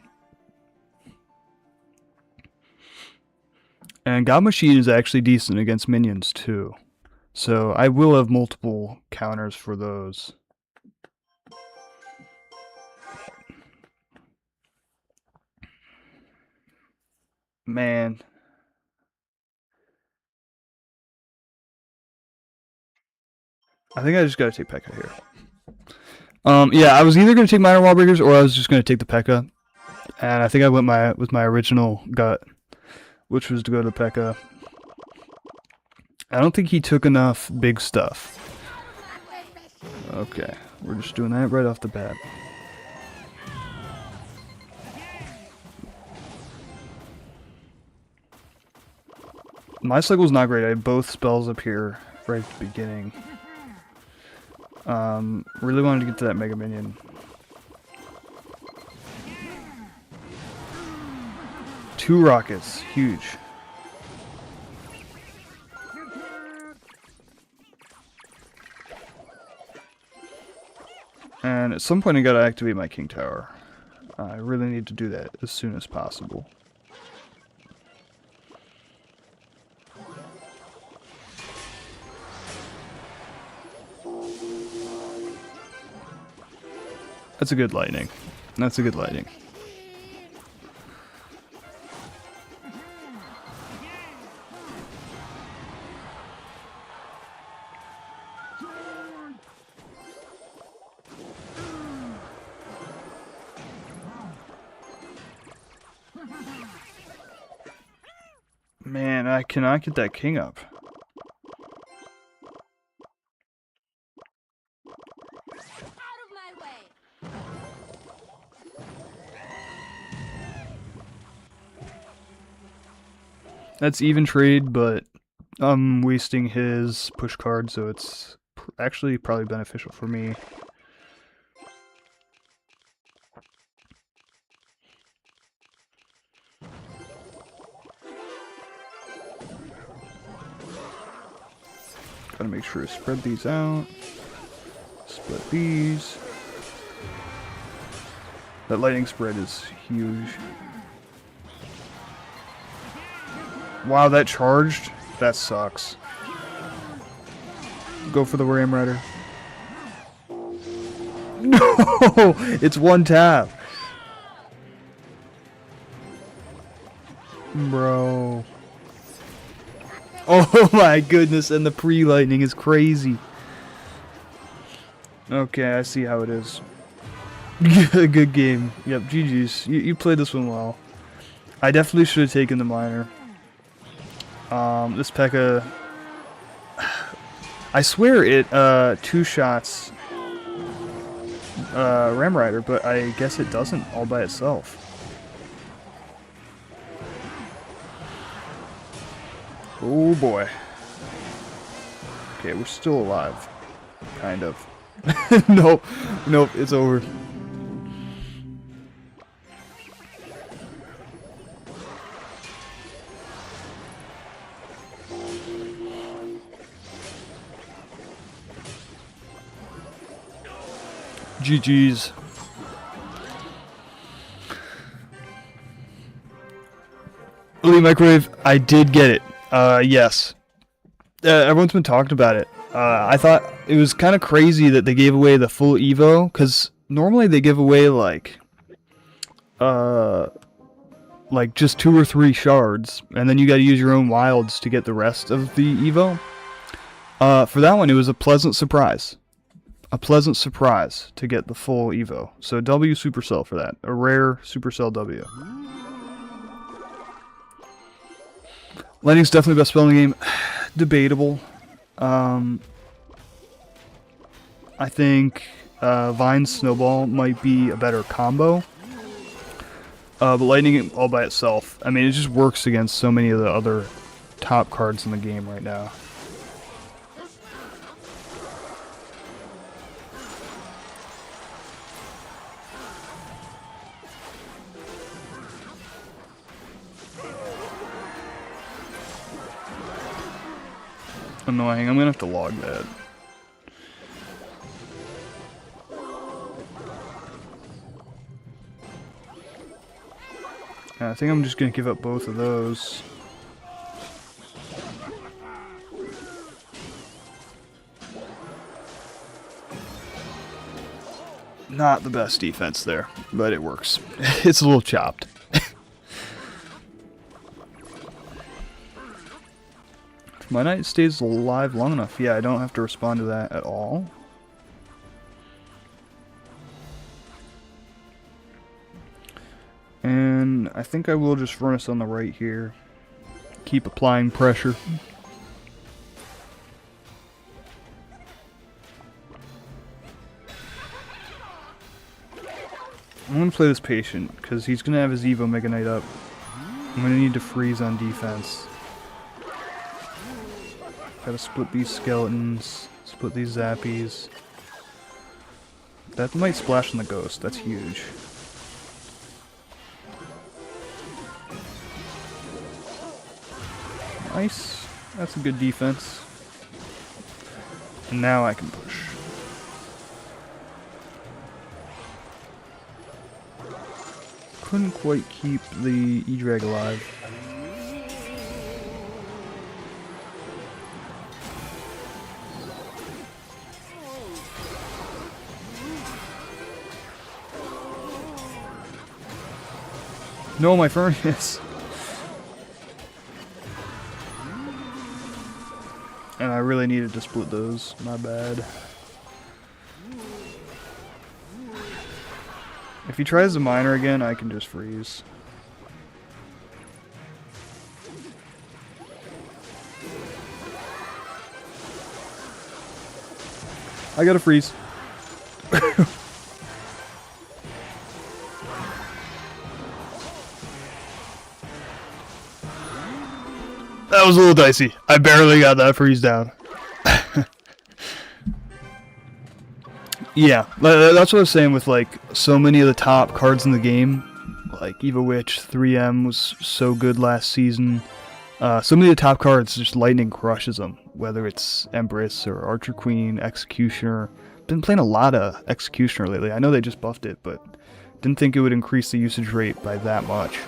And God Machine is actually decent against minions too. So I will have multiple counters for those. Man. I think I just gotta take P.E.K.K.A. here. Yeah, I was either gonna take Minor Wallbreakers or I was just gonna take the P.E.K.K.A. And I think I went with my original gut, which was to go to P.E.K.K.A. I don't think he took enough big stuff. Okay, we're just doing that right off the bat. My cycle's not great. I have both spells up here right at the beginning. Really wanted to get to that Mega Minion. Two rockets, huge. And at some point I gotta activate my King Tower. I really need to do that as soon as possible. That's a good lightning. That's a good lightning. Man, I cannot get that king up. Out of my way. That's even trade, but I'm wasting his push card, so it's actually probably beneficial for me. Gotta make sure to spread these out. Split these. That lightning spread is huge. Wow, that charged? That sucks. Go for the Ram Rider. No! It's one tap. Bro. Oh my goodness, and the pre-lightning is crazy. Okay, I see how it is. Good game. Yep, GG's. You played this one well. I definitely should have taken the minor. This P.E.K.K.A. I swear it two shots Ram Rider, but I guess it doesn't all by itself. Oh boy. Okay, we're still alive. Kind of. Nope. Nope, it's over. GG's. Elite Microwave, I did get it. Yes. Everyone's been talking about it. I thought it was kind of crazy that they gave away the full Evo, because normally they give away like just 2 or 3 shards, and then you gotta use your own wilds to get the rest of the Evo. For that one, it was a pleasant surprise. A pleasant surprise to get the full Evo. So W Supercell for that. A rare Supercell W. Lightning's definitely the best spell in the game. Debatable. I think Vine Snowball might be a better combo. But Lightning all by itself, I mean, it just works against so many of the other top cards in the game right now. Annoying. I'm gonna have to log that. I think I'm just gonna give up both of those. Not the best defense there, but it works. It's a little chopped. My knight stays alive long enough. Yeah, I don't have to respond to that at all. And I think I will just furnace on the right here. Keep applying pressure. I'm going to play this patient, because he's going to have his Evo Mega Knight up. I'm going to need to freeze on defense. Gotta split these skeletons, split these zappies. That might splash on the ghost, that's huge. Nice, that's a good defense. And now I can push. Couldn't quite keep the E-Drag alive. No, my furnace. And I really needed to split those. My bad. If he tries the miner again, I can just freeze. I gotta freeze. That was a little dicey. I barely got that freeze down. Yeah, that's what I was saying with like so many of the top cards in the game. Like Eva Witch, 3M was so good last season. So many of the top cards, just Lightning crushes them. Whether it's Empress or Archer Queen, Executioner. Been playing a lot of Executioner lately. I know they just buffed it, but didn't think it would increase the usage rate by that much.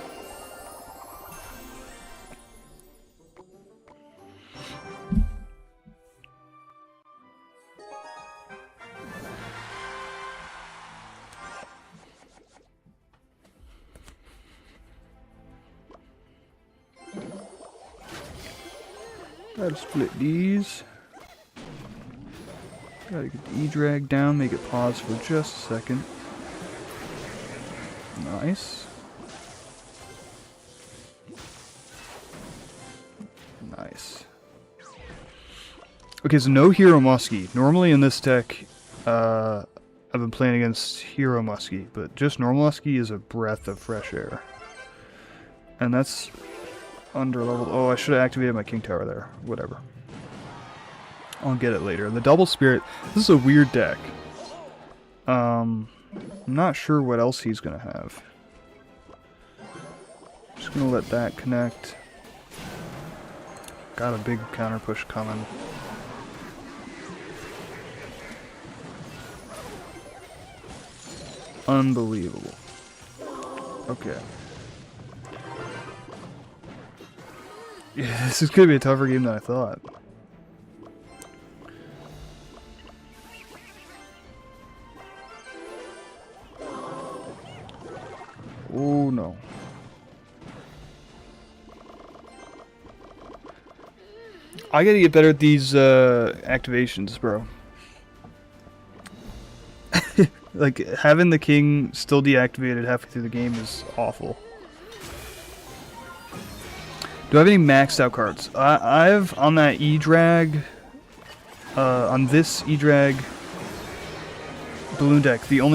Gotta split these. Gotta get the E-drag down, make it pause for just a second. Nice. Nice. Okay, so no Hero Muskie. Normally in this deck, I've been playing against Hero Muskie, but just normal Muskie is a breath of fresh air. And that's under leveled. Oh, I should have activated my King Tower there. Whatever. I'll get it later. The Double Spirit. This is a weird deck. I'm not sure what else he's gonna have. Just gonna let that connect. Got a big counter push coming. Unbelievable. Okay. Yeah, this is gonna be a tougher game than I thought. Oh no. I gotta get better at these activations, bro. Like, having the king still deactivated halfway through the game is awful. Do I have any maxed out cards? I have on that E-Drag, on this E-Drag balloon deck, the only